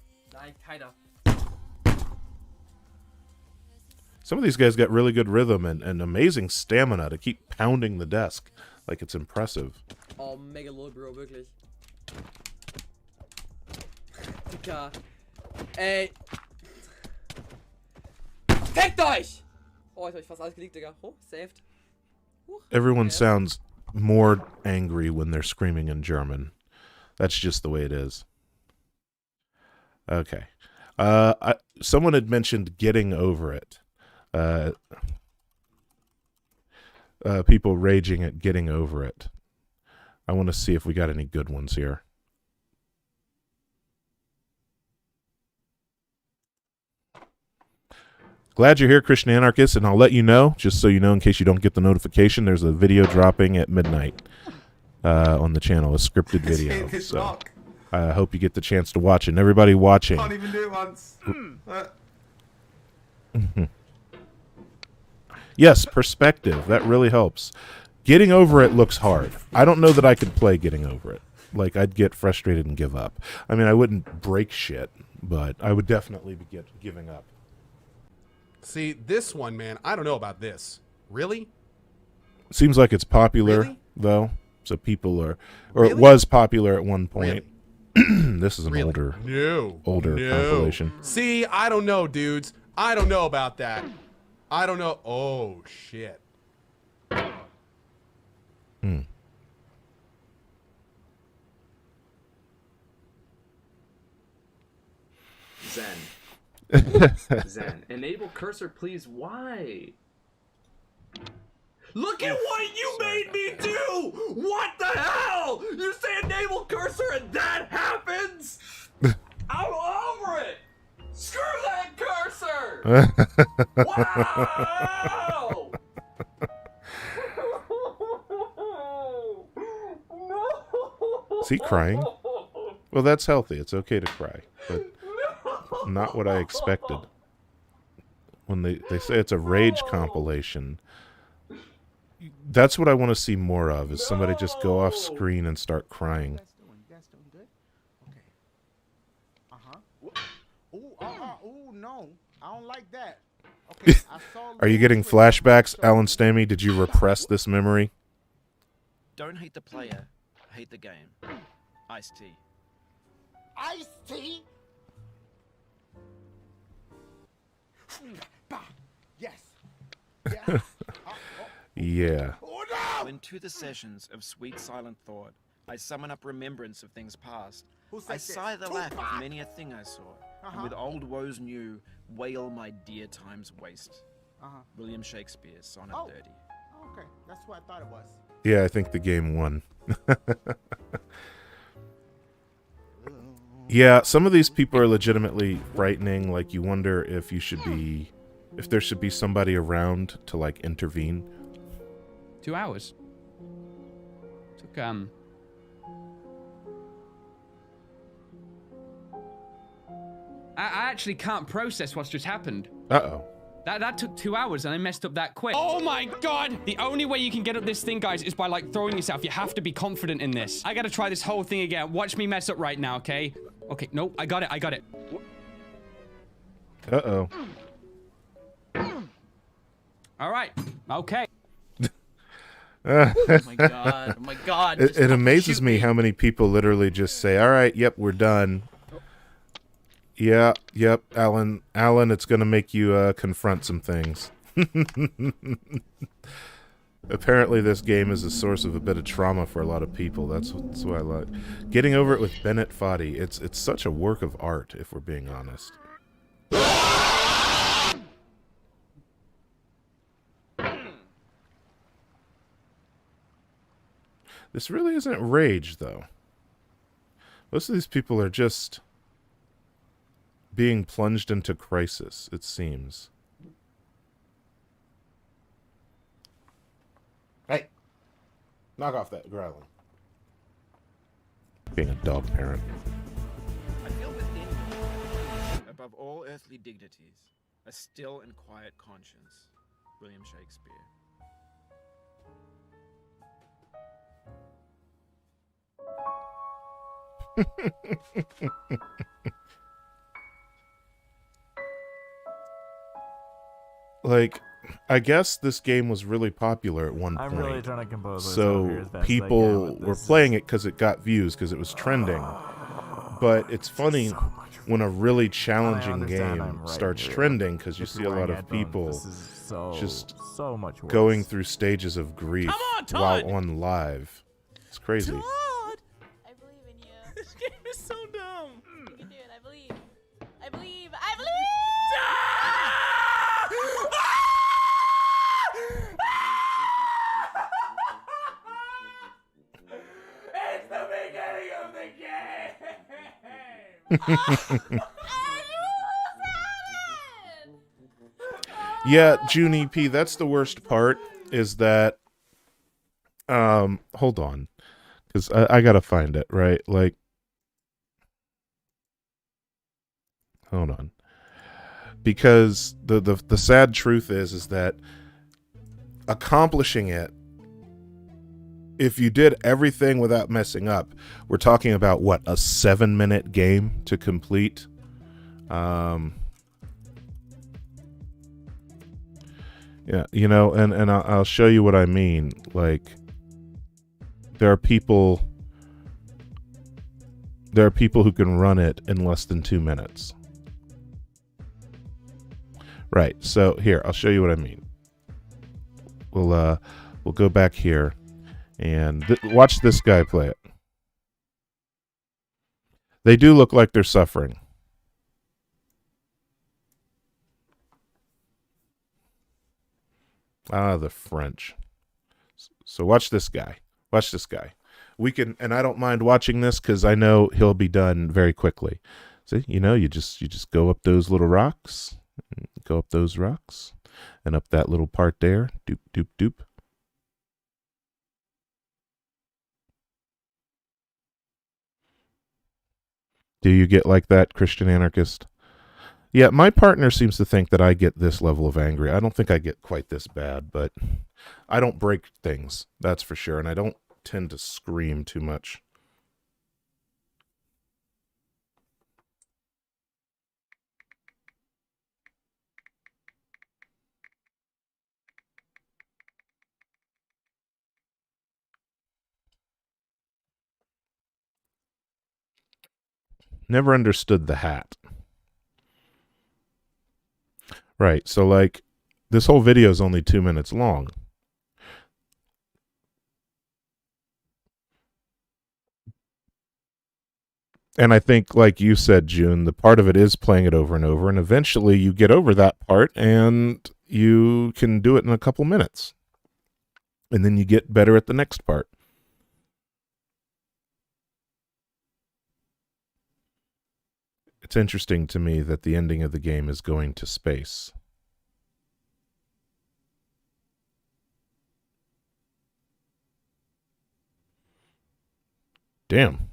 Some of these guys got really good rhythm and amazing stamina to keep pounding the desk. Like, it's impressive. Oh, mega low, Bro, wirklich. Digga. Ey. Fickt euch! Oh, jetzt hab ich fast alles geleakt, Digga. Oh, saved. Everyone sounds more angry when they're screaming in German. That's just the way it is. Okay. Someone had mentioned getting over it. People raging at getting over it. I want to see if we got any good ones here. Glad you're here, Christian Anarchist, and I'll let you know, just so you know, in case you don't get the notification, there's a video dropping at midnight on the channel, a scripted video. So I hope you get the chance to watch it. And everybody watching. Can't even do it once. Yes, perspective. That really helps. Getting over it looks hard. I don't know that I could play getting over it. Like, I'd get frustrated and give up. I mean, I wouldn't break shit, but I would definitely be giving up. See, this one, man, I don't know about this. Really? Seems like it's popular. Really? though. So people are, or it was popular at one point. This is an older compilation. See, I don't know, dudes. I don't know about that. I don't know. Oh, shit. Zen. Zen. Enable cursor, please. Why? Look at what you made me do! What the hell? You say enable cursor and that happens? I'm over it! Screw that cursor! Wow! Is he crying? Well, that's healthy. It's okay to cry, but not what I expected. When they say it's a rage compilation, that's what I want to see more of, is somebody just go off screen and start crying. Ooh, no. I don't like that. Okay, I saw Are you getting flashbacks, Alan Stamey? Did you repress this memory? Don't hate the player, hate the game. Ice-T. Ice-T? Yes. Yes. Yeah. Into the sessions of sweet silent thought, I summon up remembrance of things past. I sigh the lack of many a thing I saw, and with old woes new, wail my dear time's waste. William Shakespeare, Sonnet 30. Okay, that's what I thought it was. Yeah, I think the game won. Yeah, some of these people are legitimately frightening. Like, you wonder if if there should be somebody around to, like, intervene. 2 hours. Took, I actually can't process what's just happened. Uh-oh. That took 2 hours and I messed up that quick. Oh my god! The only way you can get up this thing, guys, is by, like, throwing yourself. You have to be confident in this. I gotta try this whole thing again. Watch me mess up right now, okay? Okay, no, I got it. Uh-oh. All right, okay. Oh my god. It amazes me how many people literally just say, all right, yep, we're done. Yeah, yep, Alan, it's gonna make you confront some things. Apparently this game is a source of a bit of trauma for a lot of people. That's what I like. Getting over it with Bennett Foddy, it's such a work of art, if we're being honest. This really isn't rage, though. Most of these people are just being plunged into crisis, it seems. Hey! Knock off that growling. Being a dog parent. I feel within me, above all earthly dignities, a still and quiet conscience. William Shakespeare. Like, I guess this game was really popular at one point. I'm really trying to compose myself so here as best as I people can, but were playing it because it got views, because it was trending. But it's funny when a really challenging game starts trending, because you see a lot of people just going through stages of grief while on live. It's crazy. I believe in you. This game is so dumb. You can do it. I believe. I believe. It's the beginning of the game! Yeah, June EP, that's the worst part, is that hold on, because I gotta find it, right? Like, hold on, because the sad truth is that accomplishing it, if you did everything without messing up, we're talking about what, a 7-minute game to complete. Yeah, you know, and I'll show you what I mean. Like, there are people who can run it in less than 2 minutes. Right. So here, I'll show you what I mean. We'll go back here and watch this guy play it. They do look like they're suffering. Ah, the French. So watch this guy. Watch this guy. We can, and I don't mind watching this because I know he'll be done very quickly. See, you know, you just go up those little rocks, go up those rocks, and up that little part there. Doop, doop, doop. Do you get like that, Christian anarchist? Yeah, my partner seems to think that I get this level of angry. I don't think I get quite this bad, but I don't break things, that's for sure, and I don't tend to scream too much. Never understood the hat. Right, so like, this whole video is only 2 minutes long. And I think, like you said, June, the part of it is playing it over and over, and eventually you get over that part, and you can do it in a couple minutes. And then you get better at the next part. It's interesting to me that the ending of the game is going to space. Damn.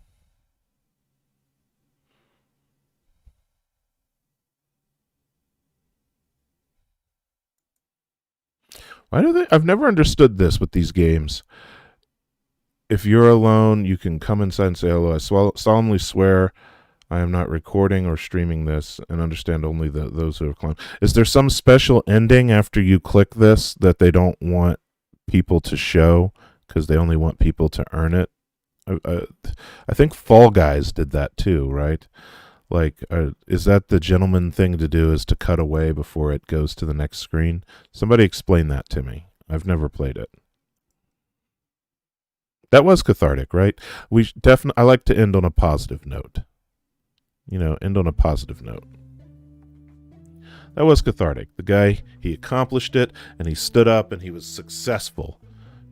Why do they? I've never understood this with these games. If you're alone, you can come inside and say hello. I solemnly swear I am not recording or streaming this and understand only those who have climbed. Is there some special ending after you click this that they don't want people to show because they only want people to earn it? I think Fall Guys did that too, right? Like, is that the gentleman thing to do, is to cut away before it goes to the next screen? Somebody explain that to me. I've never played it. That was cathartic, right? I like to end on a positive note. You know, end on a positive note. That was cathartic. The guy, he accomplished it, and he stood up, and he was successful.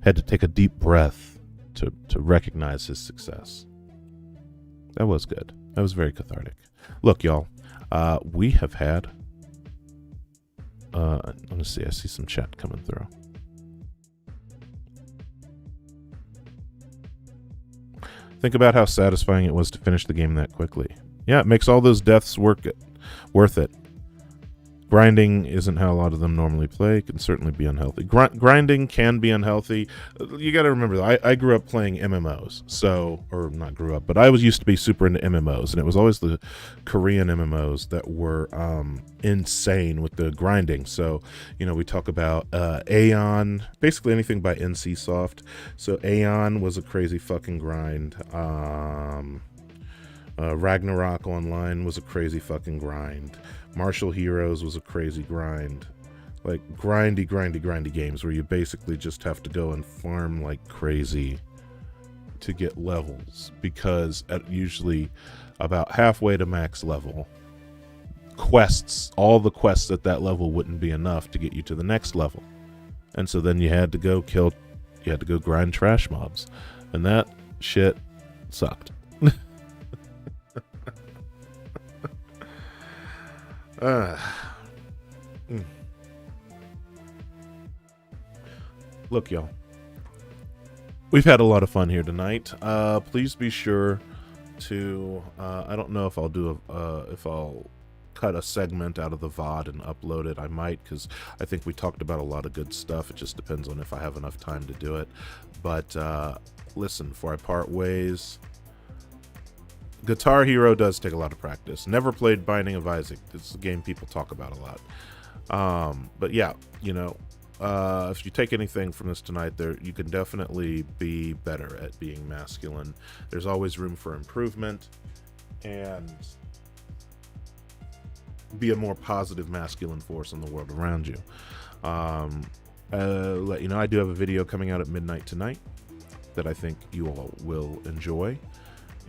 Had to take a deep breath to recognize his success. That was good. That was very cathartic. Look, y'all, we have had... let me see. I see some chat coming through. Think about how satisfying it was to finish the game that quickly. Yeah, it makes all those deaths worth it. Grinding isn't how a lot of them normally play. It can certainly be unhealthy. Grinding can be unhealthy. You got to remember, I grew up playing MMOs. Or not grew up, but I used to be super into MMOs, and it was always the Korean MMOs that were insane with the grinding. So, you know, we talk about Aeon, basically anything by NCSoft. So Aeon was a crazy fucking grind. Ragnarok Online was a crazy fucking grind. Martial Heroes was a crazy grind. Like grindy games where you basically just have to go and farm like crazy to get levels, because at usually about halfway to max level, all the quests at that level wouldn't be enough to get you to the next level. And so then you had to go grind trash mobs. And that shit sucked. Look, y'all, we've had a lot of fun here tonight. Please be sure to I don't know if I'll do if I'll cut a segment out of the VOD and upload it. I might, because I think we talked about a lot of good stuff. It just depends on if I have enough time to do it. But listen, before I part ways, Guitar Hero does take a lot of practice. Never played Binding of Isaac. It's a game people talk about a lot. But yeah, you know, if you take anything from this tonight, there you can definitely be better at being masculine. There's always room for improvement, and be a more positive masculine force in the world around you. Let you know, I do have a video coming out at midnight tonight that I think you all will enjoy.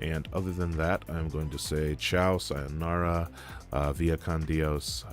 And other than that, I'm going to say ciao, sayonara, via con Dios.